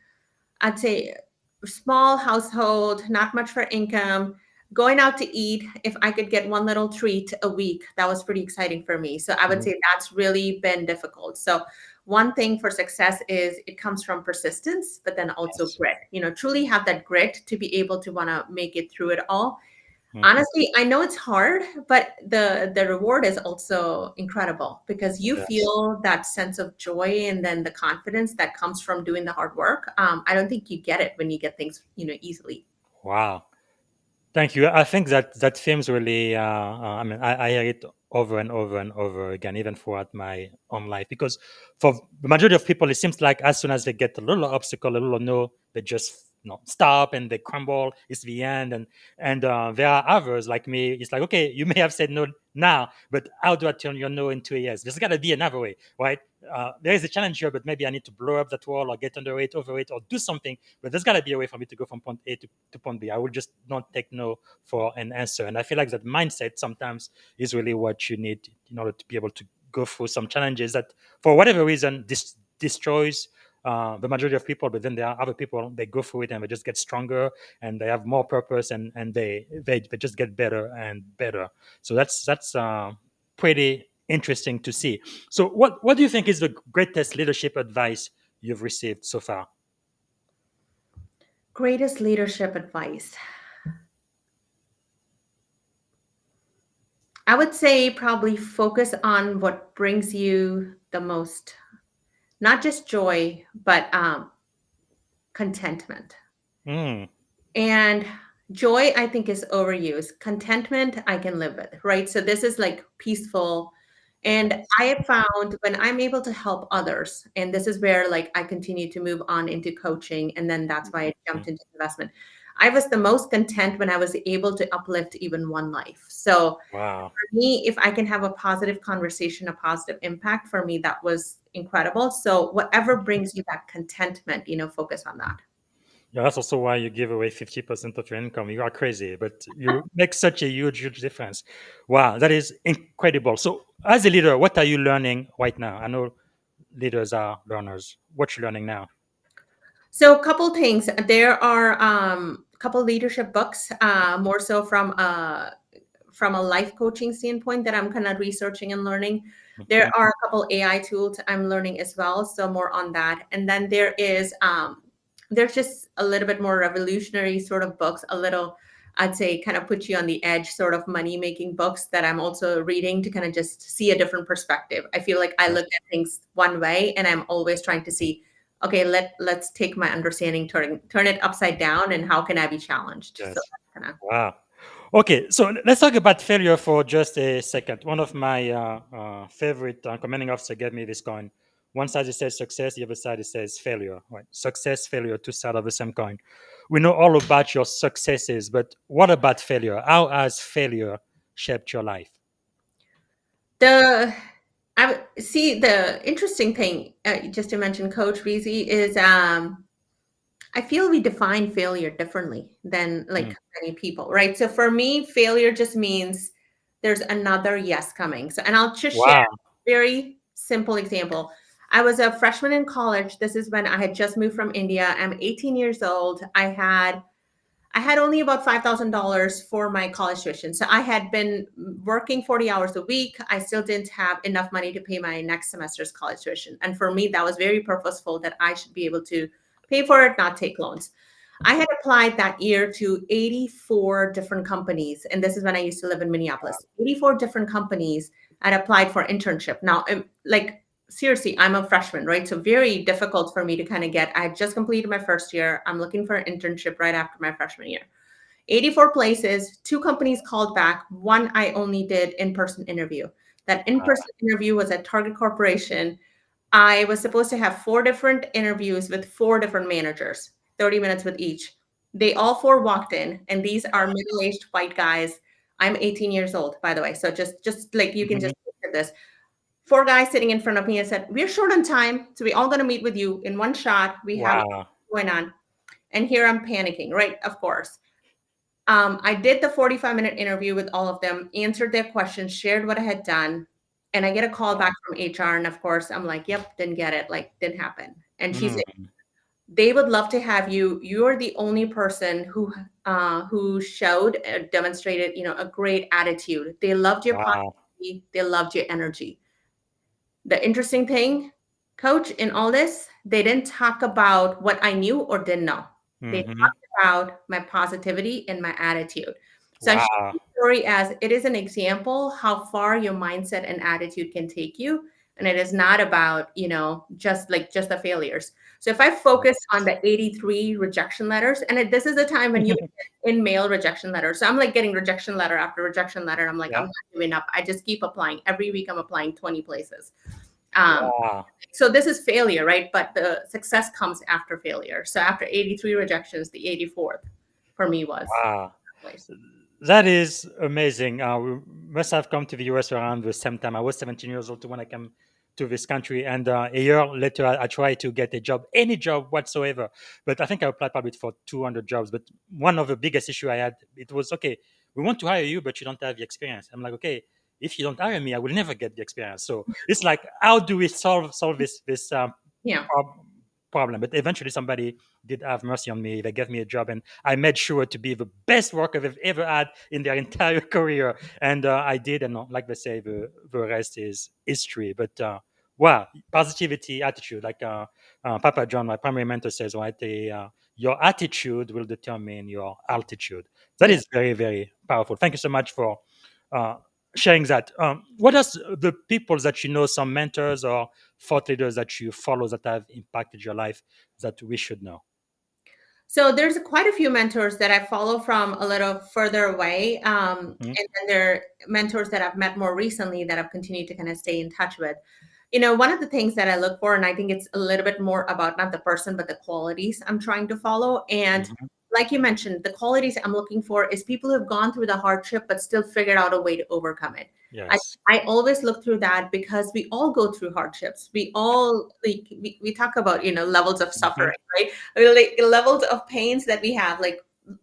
C: I'd say, small household, not much for income. Going out to eat, if I could get one little treat a week, that was pretty exciting for me. So I would
E: Mhm.
C: say that's really been difficult. So one thing for success is it comes from persistence, but then also
E: Yes.
C: grit. Truly have that grit to be able to want to make it through it all.
E: Mhm.
C: Honestly, I know it's hard, but the reward is also incredible, because you
E: Yes.
C: feel that sense of joy and then the confidence that comes from doing the hard work. I don't think you get it when you get things, easily.
E: Wow. Thank you. I think that theme's really. I mean, I hear it over and over and over again, even throughout my own life. Because for the majority of people, it seems like as soon as they get a little obstacle, a little no, they just stop and they crumble. It's the end. And there are others like me. It's like, okay, you may have said no now, but how do I turn your no into a yes? There's got to be another way, right? There is a challenge here, but maybe I need to blow up that wall or get under it, over it, or do something. But there's got to be a way for me to go from point A to point B. I will just not take no for an answer. And I feel like that mindset sometimes is really what you need in order to be able to go through some challenges that, for whatever reason, destroys the majority of people. But then there are other people, they go through it and they just get stronger and they have more purpose, and they just get better and better. So that's pretty interesting to see. So what do you think is the greatest leadership advice you've received so far?
C: Greatest leadership advice. I would say probably focus on what brings you the most, not just joy, but contentment.
E: Mm,
C: And joy, I think, is overused. Contentment, I can live with, right? So this is like peaceful. And
E: yes.
C: I have found when I'm able to help others, and this is where like I continue to move on into coaching, and then that's why I jumped
E: Mhm.
C: into investment. I was the most content when I was able to uplift even one life. So
E: Wow.
C: for me, if I can have a positive conversation, a positive impact, for me, that was incredible. So whatever brings you that contentment, focus on that.
E: Yeah, that's also why you give away 50% of your income. You are crazy, but you make such a huge, huge difference. Wow, that is incredible. So, as a leader, what are you learning right now? I know leaders are learners. What you learning now?
C: So a couple things. There are a couple leadership books, more so from a life coaching standpoint that I'm kind of researching and learning. There
E: Mhm.
C: are a couple AI tools I'm learning as well, so more on that. And then there's just a little bit more revolutionary sort of books, a little I'd say kind of put you on the edge sort of money making books that I'm also reading to kind of just see a different perspective. I feel like I look
E: Yes.
C: at things one way and I'm always trying to see, okay, let's take my understanding, turn it upside down, and how can I be challenged? So
E: Yes.
C: that's kind of
E: Wow. Okay, so let's talk about failure for just a second. One of my favorite commanding officer gave me this coin. One side it says success, the other side it says failure. Right? Success, failure, two sides of the same coin. We know all about your successes, but what about failure? How has failure shaped your life?
C: the see the interesting thing, just to mention Coach Beasy, is I feel we define failure differently than
E: Mm.
C: like many people, right? So for me, failure just means there's another yes coming. So, and I'll just share
E: Wow.
C: a very simple example. I was a freshman in college. This is when I had just moved from India. I'm 18 years old. I had only about $5,000 for my college tuition. So I had been working 40 hours a week. I still didn't have enough money to pay my next semester's college tuition. And for me, that was very purposeful that I should be able to pay for it, not take loans. I had applied that year to 84 different companies. And this is when I used to live in Minneapolis. 84 different companies had applied for internship. Now, like, seriously, I'm a freshman, right? So very difficult for me to kind of get. I had just completed my first year. I'm looking for an internship right after my freshman year. 84 places, two companies called back. One I only did in-person interview. That in-person interview was at Target Corporation. I was supposed to have four different interviews with four different managers, 30 minutes with each. They all four walked in, and these are middle-aged white guys. I'm 18 years old, by the way. So just like you can
E: Mhm.
C: just look at this. Four guys sitting in front of me and said, "We're short on time, so we all going to meet with you in one shot. We have
E: Wow.
C: going on." And here I'm panicking, right? Of course. I did the 45-minute interview with all of them, answered their questions, shared what I had done, and I get a call back from HR. And of course, I'm like, "Yep, didn't get it. Like, didn't happen." And she's like,
E: Mm.
C: "They would love to have you. You're the only person who showed, demonstrated, a great attitude. They loved your
E: Wow.
C: positivity. They loved your energy." The interesting thing, coach, in all this, they didn't talk about what I knew or didn't know. They
E: Mhm.
C: talked about my positivity and my attitude. So I share
E: Wow.
C: the story as it is an example how far your mindset and attitude can take you. And it is not about, just the failures. So if I focus on the 83 rejection letters, and this is a time when you in mail rejection letters. So I'm like getting rejection letter after rejection letter. I'm like, I'm
E: Yeah.
C: not giving up. I just keep applying. Every week I'm applying 20 places. Um,
E: Wow.
C: so this is failure, right? But the success comes after failure. So after 83 rejections, the 84th for me was
E: Wow.
C: place.
E: That is amazing. We must have come to the US around the same time. I was 17 years old when I came to this country, and a year later, I tried to get a job, any job whatsoever. But I think I applied probably for 200 jobs. But one of the biggest issue I had, it was okay. We want to hire you, but you don't have the experience. I'm like, okay, if you don't hire me, I will never get the experience. So it's like, how do we solve this
C: Yeah.
E: prob- problem? But eventually, somebody did have mercy on me. They gave me a job, and I made sure to be the best worker they've ever had in their entire career. And I did, and like they say, the rest is history. But wow, positivity, attitude, like Papa John, my primary mentor, says, right? your attitude will determine your altitude. That
C: Yeah.
E: is very, very powerful. Thank you so much for uh, sharing that. What are the people that you know, some mentors or thought leaders that you follow that have impacted your life that we should know?
C: So there's quite a few mentors that I follow from a little further away.
E: Mhm.
C: And then there are mentors that I've met more recently that I've continued to kind of stay in touch with. One of the things that I look for, and I think it's a little bit more about not the person, but the qualities I'm trying to follow. And
E: Mhm.
C: like you mentioned, the qualities I'm looking for is people who have gone through the hardship, but still figured out a way to overcome it. I,
E: Yes.
C: I always look through that because we all go through hardships. We all like we talk about, levels of
E: Mhm.
C: suffering, right? Like levels of pains that we have, like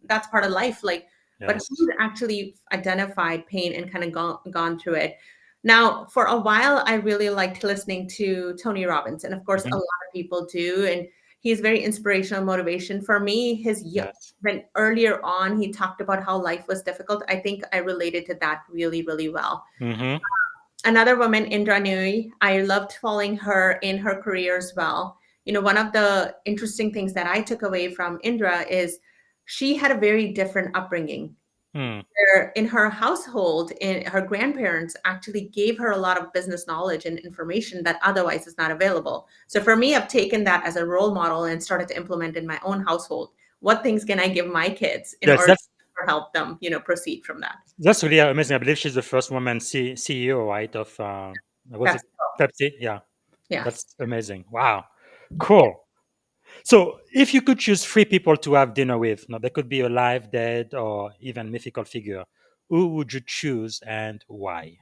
C: that's part of life. Like, but
E: Yes.
C: who's actually identified pain and kind of gone through it? Now, for a while, I really liked listening to Tony Robbins, and of course, a
E: Mhm.
C: lot of people do. And he's very inspirational motivation for me.
E: Yes.
C: When earlier on he talked about how life was difficult, I think I related to that really, really well.
E: Mhm.
C: Another woman, Indra Nooyi, I loved following her in her career as well. One of the interesting things that I took away from Indra is she had a very different upbringing.
E: Mm.
C: Where in her household, her grandparents actually gave her a lot of business knowledge and information that otherwise is not available. So for me, I've taken that as a role model and started to implement in my own household. What things can I give my kids in
E: Yes,
C: order to help them, proceed from that?
E: that's really amazing. I believe she's the first woman CEO, right? Of was it
C: That's
E: Pepsi? Yeah,
C: yes.
E: that's amazing. Wow, cool. So, if you could choose three people to have dinner with, now they could be alive, dead, or even mythical figure, who would you choose and why?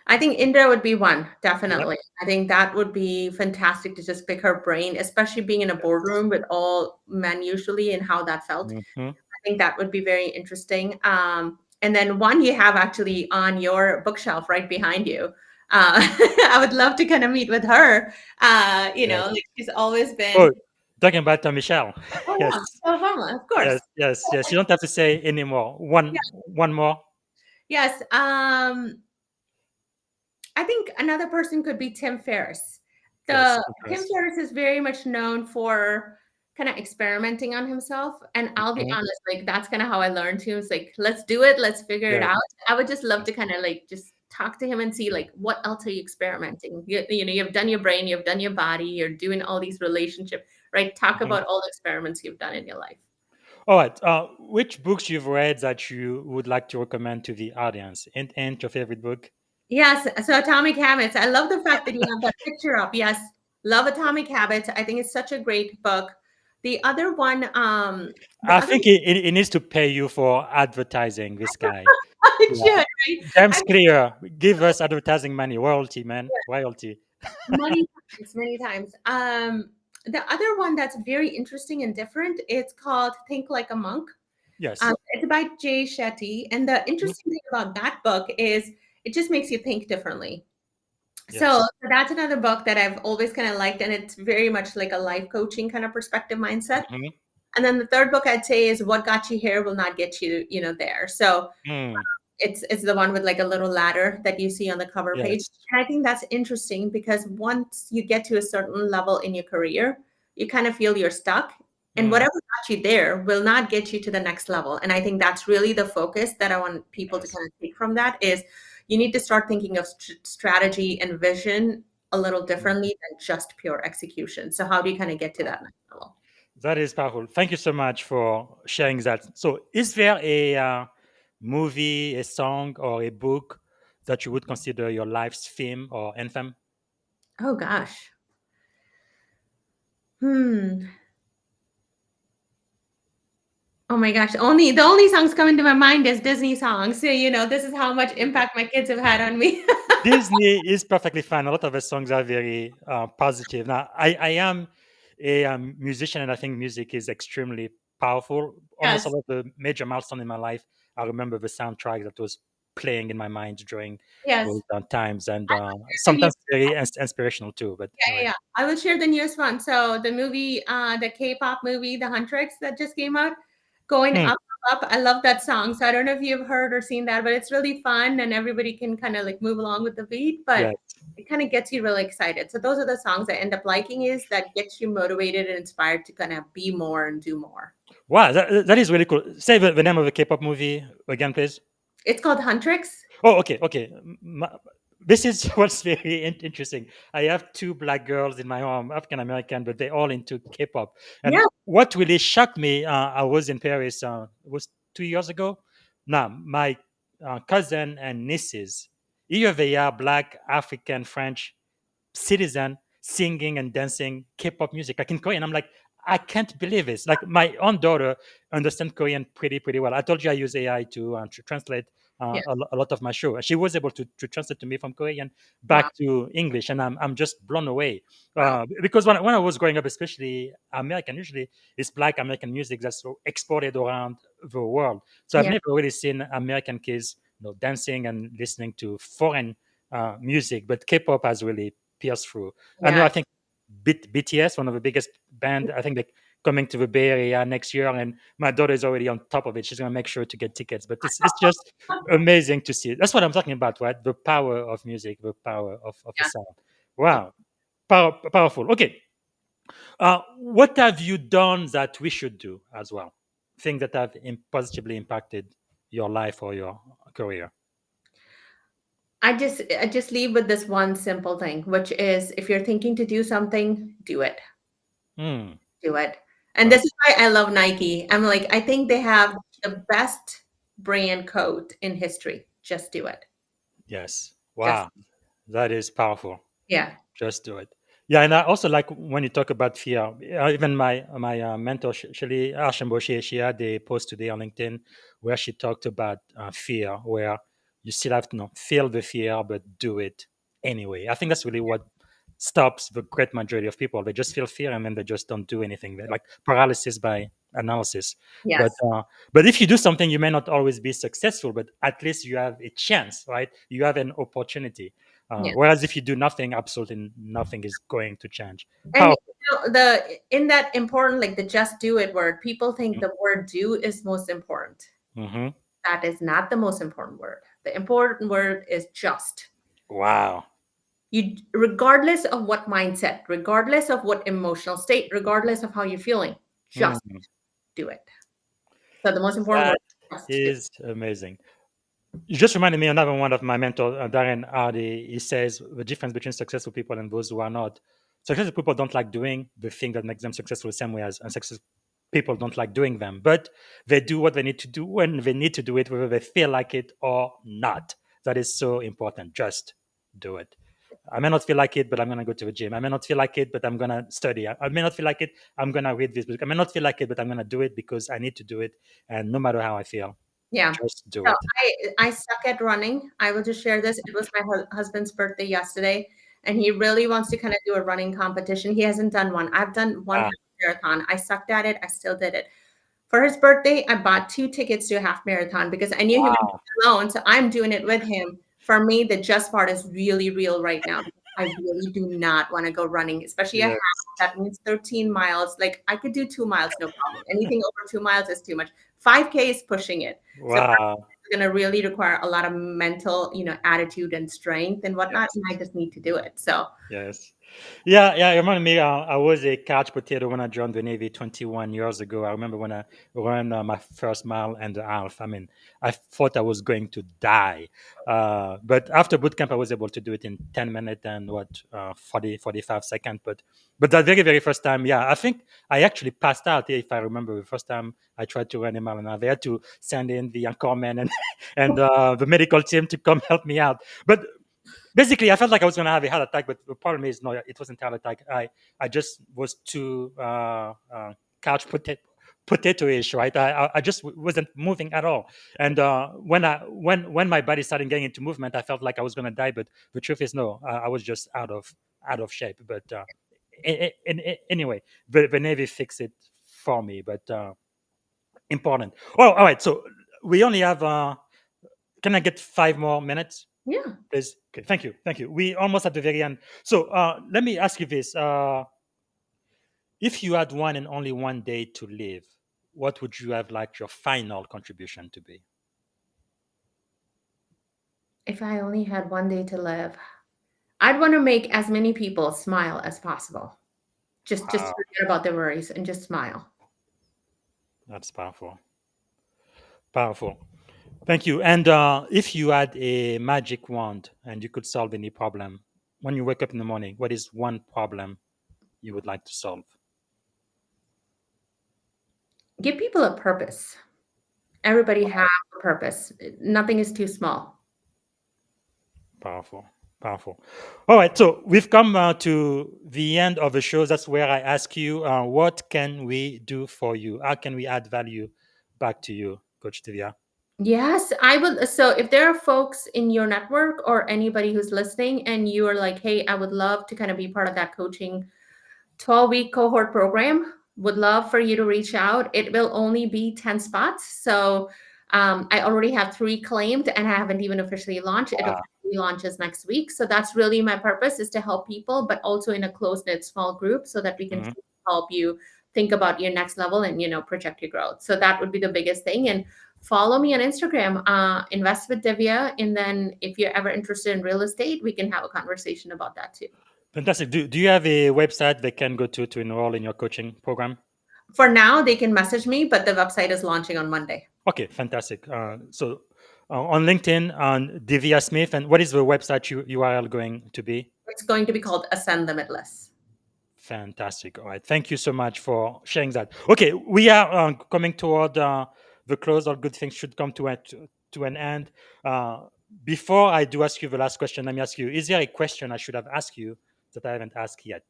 C: I think Indra would be one,
E: Yep.
C: definitely. I think that would be fantastic to just pick her brain, especially being in a
E: Yes.
C: boardroom with all men usually and how that felt.
E: Hmm.
C: I think that would be very interesting. And then one you have actually on your bookshelf right behind you. I would love to kind of meet with her.
E: Yes.
C: Like she's always been,
E: Oh, talking about Michelle.
C: oh
E: Yes.
C: yeah, Obama, of course.
E: Yes. Yes. Yes. You don't have to say anymore. One more.
C: Yes. I think another person could be Tim Ferriss.
E: Yes.
C: The Tim
E: Because.
C: Ferriss is very much known for kind of experimenting on himself. And I'll be
E: Mhm.
C: honest, like that's kind of how I learned too. It's like, let's do it, let's figure it
E: Yes.
C: out. I would just love to kind of like just talk to him and see like what else are you experimenting? You've done your brain, you've done your body, you're doing all these relationship, right? Talk
E: Mhm.
C: about all the experiments you've done in your life.
E: All right. Which books you've read that you would like to recommend to the audience? And your favorite book?
C: Yes, so Atomic Habits. I love the fact that you have that picture up. Yes, love Atomic Habits. I think it's such a great book. The other one, the
E: I
C: other
E: think it needs to pay you for advertising. This guy,
C: I
E: yeah.
C: should, right?
E: James
C: I
E: Clear, give us advertising money, royalty, man, royalty.
C: many times, many times. The other one that's very interesting and different, it's called Think Like a Monk.
E: Yes.
C: It's by Jay Shetty, and the
E: Mhm.
C: interesting thing about that book is it just makes you think differently. So
E: Yes.
C: that's another book that I've always kind of liked, and it's very much like a life coaching kind of perspective mindset.
E: Mhm.
C: And then the third book I'd say is What Got You Here Will Not Get You, there. So
E: Mm.
C: it's the one with like a little ladder that you see on the cover page.
E: Yes.
C: And I think that's interesting because once you get to a certain level in your career, you kind of feel you're stuck. And
E: Mm.
C: whatever got you there will not get you to the next level. And I think that's really the focus that I want people to
E: Yes.
C: kind of take from that is you need to start thinking of strategy and vision a little
E: Mm.
C: differently than just pure execution. So how do you kind of get to that next level?
E: That is powerful. Thank you so much for sharing that. So, is there a movie, a song, or a book that you would consider your life's theme or anthem?
C: Oh gosh. Hmm. Oh my gosh, the only songs coming to my mind is Disney songs. So, this is how much impact my kids have had on me.
E: Disney is perfectly fine. A lot of the songs are very positive. Now, I am a musician, and I think music is extremely powerful. Almost
C: Yes,
E: all of the major milestones in my life, I remember the soundtrack that was playing in my mind during
C: yes.
E: those times, and
C: I will share the new
E: sometimes very inspirational too. But
C: yeah, yeah,
E: anyway,
C: yeah. I will share the newest one. So the movie, the K-pop movie, The Huntrix that just came out, Going
E: hmm,
C: Up, Up. I love that song. So I don't know if you've heard or seen that, but it's really fun and everybody can kind of like move along with the beat. But
E: yes,
C: it kind of gets you really excited. So those are the songs I end up liking, is that gets you motivated and inspired to kind of be more and do more.
E: Wow, that is really cool. Say the name of the K-pop movie again, please.
C: It's called Huntrix.
E: Oh, okay, okay. This is what's very interesting. I have two black girls in my home, African American, but they're all into K-pop. And
C: Yeah.
E: what really shocked me, I was in Paris. It was 2 years ago. Now, my cousin and nieces, here they are, black, African, French, citizen singing and dancing K-pop music, like in Korean. I'm like, I can't believe it. Like my own daughter understands Korean pretty well. I told you I use AI to translate
C: Yeah.
E: a lot of my show. She was able to translate to me from Korean
C: Wow.
E: back to English, and I'm just blown away.
C: Wow.
E: Because when I was growing up, especially American, usually it's Black American music that's exported around the world. So I've
C: Yeah.
E: never really seen American kids, dancing and listening to foreign music, but K-pop has really pierce through. I know.
C: Yeah.
E: I think BTS, one of the biggest band. I think they're coming to the Bay Area next year, and my daughter is already on top of it. She's gonna make sure to get tickets. But it's just amazing to see. That's what I'm talking about, right? The power of music, the power of the
C: Yeah.
E: sound. Wow, powerful. Okay, what have you done that we should do as well? Things that have positively impacted your life or your career.
C: I just leave with this one simple thing, which is if you're thinking to do something, do it.
E: Hmm.
C: Do it. And
E: Wow.
C: this is why I love Nike. I'm like, I think they have the best brand code in history. Just do it.
E: Yes.
C: Just
E: Wow. That is powerful.
C: yeah.
E: Just do it. Yeah, and I also like when you talk about fear. Even my mentor Shelly Archambault, she had a post today on LinkedIn where she talked about fear, where you still have to feel the fear, but do it anyway. I think that's really what stops the great majority of people. They just feel fear and then they just don't do anything. They're like paralysis by analysis. But
C: Yes.
E: uh, but if you do something, you may not always be successful, but at least you have a chance, right? You have an opportunity.
C: Yeah.
E: Whereas if you do nothing, absolutely nothing is going to change.
C: And
E: Powerful.
C: the in that important, like the just do it word, people think the word do is most important.
E: Mm-hmm.
C: That is not the most important word. The important word is just.
E: Wow.
C: You, regardless of what mindset, regardless of what emotional state, regardless of how you're feeling, just
E: Mm,
C: do it. So the most important word
E: that
C: is just do.
E: is amazing. You just reminded me another one of my mentor, Darren Hardy. He says the difference between successful people and those who are not. Successful people don't like doing the thing that makes them successful the same way as unsuccessful people don't like doing them, but they do what they need to do when they need to do it, whether they feel like it or not. That is so important. Just do it. I may not feel like it, but I'm going to go to the gym. I may not feel like it, but I'm going to study. I may not feel like it. I'm going to read this book. I may not feel like it, but I'm going to do it because I need to do it. And no matter how I feel,
C: Yeah.
E: just do
C: So
E: it.
C: I suck at running. I will just share this. It was my husband's birthday yesterday, and he really wants to kind of do a running competition. He hasn't done one. I've done one
E: Ah,
C: half marathon. I sucked at it. I still did it. For his birthday, I bought 2 tickets to a half marathon because I knew he wouldn't
E: wow.
C: be alone. So I'm doing it with him. For me, the just part is really real right now. I really do not want to go running, especially a half.
E: Yes.
C: That means 13 miles. Like I could do 2 miles, no problem. Anything over 2 miles is too much. 5K is pushing it. So
E: Wow.
C: going to really require a lot of mental, attitude and strength and whatnot.
E: Yes.
C: And I just need to do it. So
E: Yes. Yeah, yeah. You remember me? I was a couch potato when I joined the Navy 21 years ago. I remember when I ran my first mile and a half. I mean, I thought I was going to die. But after boot camp, I was able to do it in 10 minutes and 45 seconds. But that very first time, yeah, I think I actually passed out. If I remember, the first time I tried to run a mile and a half, they had to send in the anchor man and the medical team to come help me out. But basically, I felt like I was going to have a heart attack, but the problem is, no, it wasn't a heart attack. I just was too couch potato-ish, right? I just wasn't moving at all. And when my body started getting into movement, I felt like I was going to die. But the truth is, no, I was just out of shape. But anyway, the Navy fixed it for me. But important. Oh, all right. So we only have. Can I get 5 more minutes?
C: yeah.
E: Please. Okay, thank you. Thank you. We almost at the very end. So let me ask you this. If you had one and only one day to live, what would you have liked your final contribution to be?
C: If I only had one day to live, I'd want to make as many people smile as possible. Just
E: Wow,
C: forget about their worries and just smile.
E: that's powerful. Powerful. Thank you. And if you had a magic wand and you could solve any problem, when you wake up in the morning, what is one problem you would like to solve?
C: Give people a purpose. Everybody have a purpose. Nothing is too small.
E: Powerful. Powerful. All right. So we've come to the end of the show. That's where I ask you, what can we do for you? How can we add value back to you, Coach Divya?
C: Yes, I would. So, if there are folks in your network or anybody who's listening, and you are like, hey, I would love to kind of be part of that coaching 12-week cohort program, would love for you to reach out. It will only be 10 spots. So, I already have 3 claimed and I haven't even officially launched. It
E: Wow.
C: officially launches next week. So, that's really my purpose, is to help people, but also in a close knit small group so that we can
E: Mhm.
C: help you think about your next level and, project your growth. So, that would be the biggest thing. And follow me on Instagram, invest with Divya. And then if you're ever interested in real estate, we can have a conversation about that too.
E: Fantastic. Do you have a website they can go to enroll in your coaching program?
C: For now, they can message me, but the website is launching on Monday.
E: Okay, fantastic. So on LinkedIn, on Divya Smith, and what is the website URL going to be?
C: It's going to be called Ascend Limitless.
E: Fantastic. All right. Thank you so much for sharing that. Okay, we are coming toward the close. All good things should come to an end. Uh, Before I do ask you the last question, let me ask you: is there a question I should have asked you that I haven't asked yet?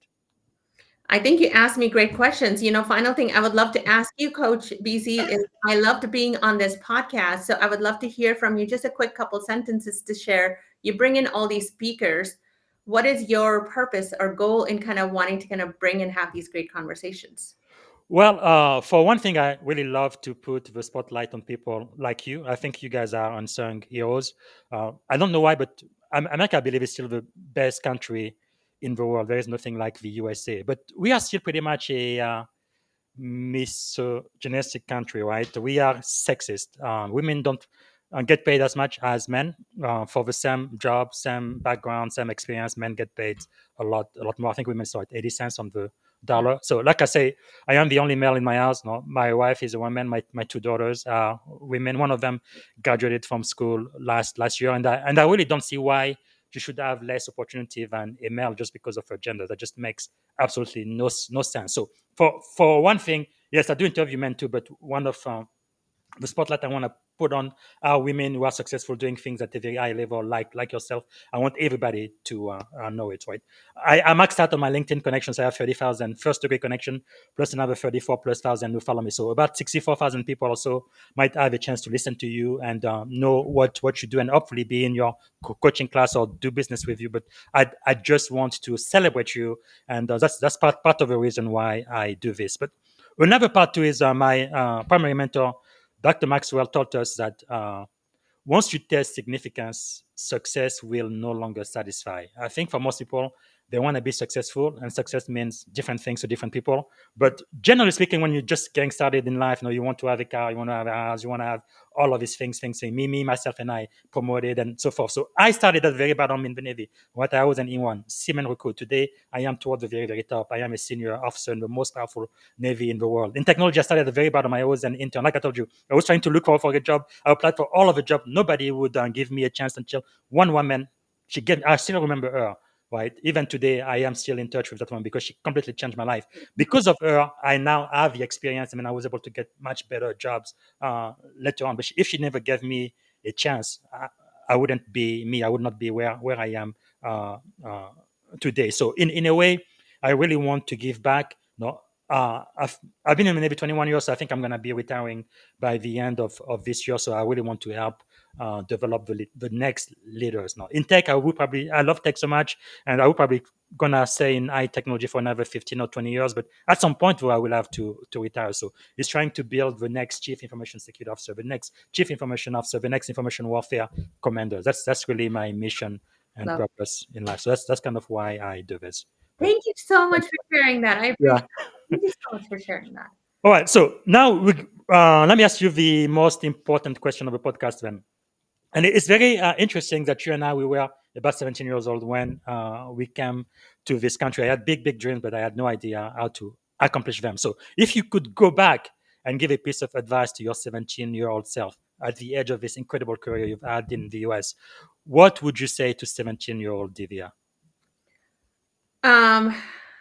C: I think you asked me great questions. Final thing I would love to ask you, Coach BZ, is I loved being on this podcast. So I would love to hear from you, just a quick couple sentences to share. You bring in all these speakers. What is your purpose or goal in kind of wanting to kind of bring and have these great conversations?
E: Well, for one thing, I really love to put the spotlight on people like you. I think you guys are unsung heroes. I don't know why, but America, I believe, is still the best country in the world. There is nothing like the USA, but we are still pretty much a misogynistic country, right? We are sexist. Women don't get paid as much as men for the same job, same background, same experience. Men get paid a lot more. I think women start at 80 cents on the dollar. So, like I say, I am the only male in my house. No, my wife is a woman. My 2 daughters are women. One of them graduated from school last year, and I really don't see why you should have less opportunity than a male just because of her gender. That just makes absolutely no sense. So for one thing, yes, I do interview men too, but one of the spotlight I want to put on are women who are successful doing things at a very high level, like yourself. I want everybody to know it, right? I maxed out on my LinkedIn connections. I have 30,000 first degree connection, plus another 34 plus thousand who follow me. So about 64,000 people also might have a chance to listen to you and know what you do, and hopefully be in your coaching class or do business with you. But I just want to celebrate you, and that's part of the reason why I do this. But another part too is my primary mentor, Dr. Maxwell, taught us that once you test significance, success will no longer satisfy. I think for most people, they want to be successful, and success means different things to different people. But generally speaking, when you're just getting started in life, you want to have a car, you want to have a house, you want to have all of these things, saying me, myself, and I promoted and so forth. So I started at the very bottom in the Navy. What I was an E1, seaman recruit. Today, I am toward the very, very top. I am a senior officer in the most powerful Navy in the world. In technology, I started at the very bottom. I was an intern. Like I told you, I was trying to look for a job. I applied for all of the jobs. Nobody would give me a chance until one woman, I still remember her, right? Even today, I am still in touch with that woman because she completely changed my life. Because of her, I now have the experience. I mean, I was able to get much better jobs later on. But if she never gave me a chance, I wouldn't be me. I would not be where I am uh, uh, today. So in a way, I really want to give back. No, I've been in the Navy 21 years, so I think I'm going to be retiring by the end of this year. So I really want to help develop the next leaders. Now in tech, I love tech so much, and I would probably gonna stay in high technology for another 15 or 20 years. But at some point, where I will have to retire. So it's trying to build the next chief information security officer, the next chief information officer, the next information warfare commander. That's really my mission and
C: Love.
E: purpose in life. So that's kind of why I do this. But
C: Thank you so much for sharing that. I
E: yeah.
C: appreciate it. Thank you so much for sharing that.
E: All right. So now let me ask you the most important question of the podcast then. And it's very interesting that you and I, we were about 17 years old when we came to this country. I had big dreams, but I had no idea how to accomplish them. So if you could go back and give a piece of advice to your 17-year-old self at the edge of this incredible career you've had in the US, what would you say to 17-year-old Divya?
C: Um,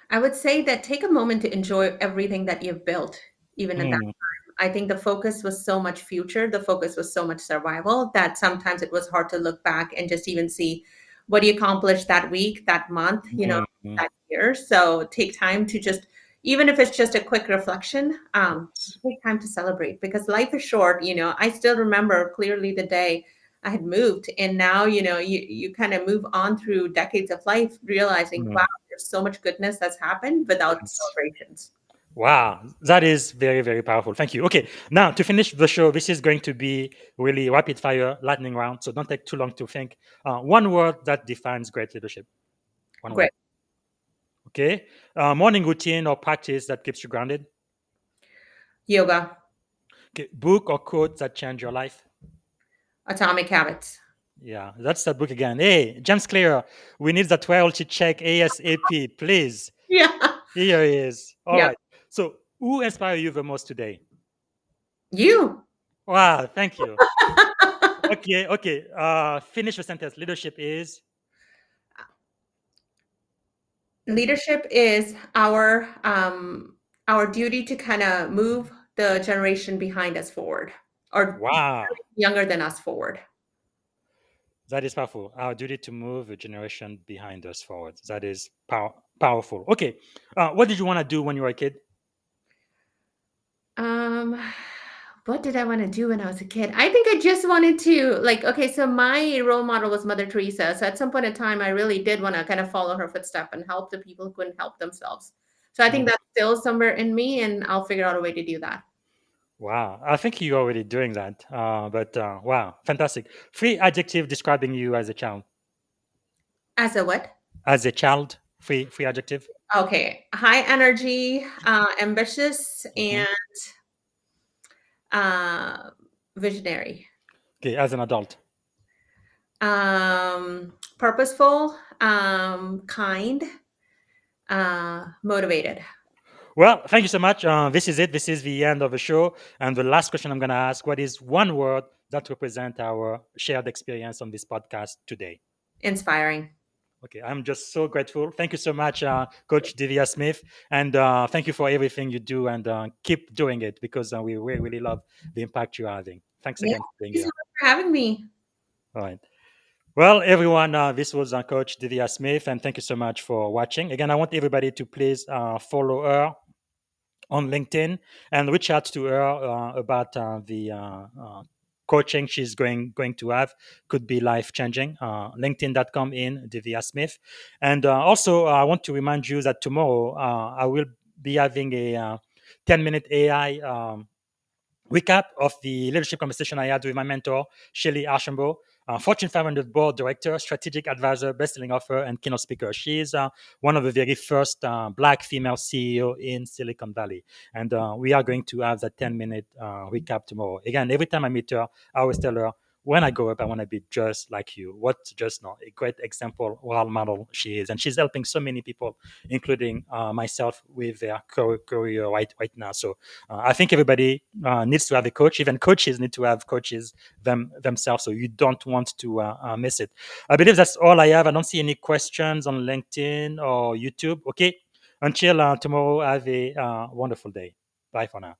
C: I would say that take a moment to enjoy everything that you've built, even in that
E: Mm,
C: time. I think the focus was so much future, the focus was so much survival that sometimes it was hard to look back and just even see what you accomplished that week, that month,
E: mm, mm.
C: that year. So take time to just, even if it's just a quick reflection, take time to celebrate because life is short. I still remember clearly the day I had moved, and now you kind of move on through decades of life, realizing, wow,
E: Mm.
C: there's so much goodness that's happened without
E: That's
C: celebrations.
E: Wow, that is very powerful. Thank you. Okay, now to finish the show, this is going to be really rapid fire lightning round, so don't take too long to think. One word that defines great leadership. One word.
C: Great.
E: Okay. Morning routine or practice that keeps you grounded.
C: Yoga,
E: Okay. Book or quote that change your life.
C: atomic habits.
E: Yeah, that's that book again. Hey, James Clear, we need that royalty check ASAP, please.
C: Yeah.
E: Here he is. All
C: Yep.
E: right. So, who inspires you the most today?
C: You.
E: Wow, thank you. Okay. Finish the sentence. Leadership is.
C: Leadership is our duty to kind of move the generation behind us forward or
E: Wow,
C: younger than us forward.
E: that is powerful. Our duty to move a generation behind us forward. That is powerful. Okay. What did you want to do when you were a kid?
C: Um, what did I want to do when I was a kid? I think I just wanted to okay, so my role model was Mother Teresa. So at some point in time, I really did want to kind of follow her footstep and help the people who couldn't help themselves. So I think
E: Mm,
C: that's still somewhere in me, and I'll figure out a way to do that.
E: wow, I think you're already doing that. But wow, fantastic. Three adjective describing you as a child.
C: As a what?
E: As a child, three adjective.
C: Okay, high energy, ambitious,
E: Mhm.
C: and uh, visionary.
E: Okay, as an adult.
C: Purposeful, kind, motivated.
E: Well, thank you so much. This is it. This is the end of the show. And the last question I'm going to ask: what is one word that represents our shared experience on this podcast today?
C: Inspiring.
E: Okay, I'm just so grateful. Thank you so much, Coach Divya Smith, and thank you for everything you do, and keep doing it because we really love the impact you're having. Thanks
C: Yeah,
E: again for being
C: thank you so
E: here.
C: much for having me.
E: All right. Well, everyone, this was Coach Divya Smith, and thank you so much for watching. Again, I want everybody to please follow her on LinkedIn and reach out to her about the coaching she's going to have. Could be life changing. LinkedIn.com in Divya Smith, and also I want to remind you that tomorrow I will be having a 10-minute AI. Recap of the leadership conversation I had with my mentor, Shelly Archambault, Fortune 500 board director, strategic advisor, best-selling author, and keynote speaker. She is one of the very first Black female CEO in Silicon Valley. And we are going to have that 10-minute recap tomorrow. Again, every time I meet her, I always tell her, when I grow up, I want to be just like you. What just now? A great example, role model she is. And she's helping so many people, including myself, with their career right now. So I think everybody needs to have a coach. Even coaches need to have coaches themselves. So you don't want to miss it. I believe that's all I have. I don't see any questions on LinkedIn or YouTube. Okay. Until tomorrow, have a wonderful day. Bye for now.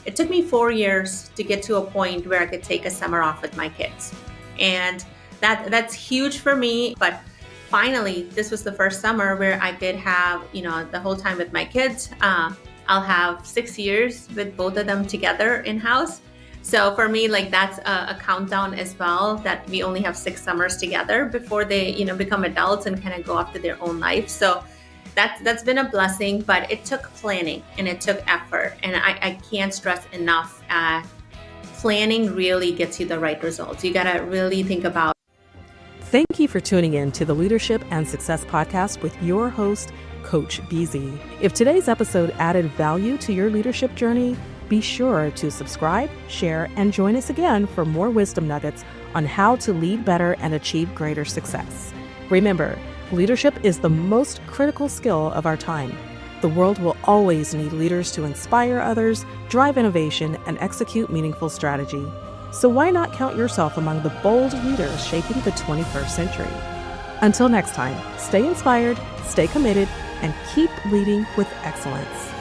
C: It took me 4 years to get to a point where I could take a summer off with my kids. And that's huge for me. But finally, this was the first summer where I could have, the whole time with my kids. I'll have 6 years with both of them together in-house. So for me, that's a countdown as well, that we only have 6 summers together before they, become adults and kind of go off to their own life. So that's been a blessing, but it took planning and it took effort. And I can't stress enough, planning really gets you the right results. You got to really think about.
B: Thank you for tuning in to the Leadership and Success Podcast with your host, Coach BZ. If today's episode added value to your leadership journey, Be sure to subscribe, share, and join us again for more wisdom nuggets on how to lead better and achieve greater success. Remember, leadership is the most critical skill of our time. The world will always need leaders to inspire others, drive innovation, and execute meaningful strategy. So why not count yourself among the bold leaders shaping the 21st century? Until next time, stay inspired, stay committed, and keep leading with excellence.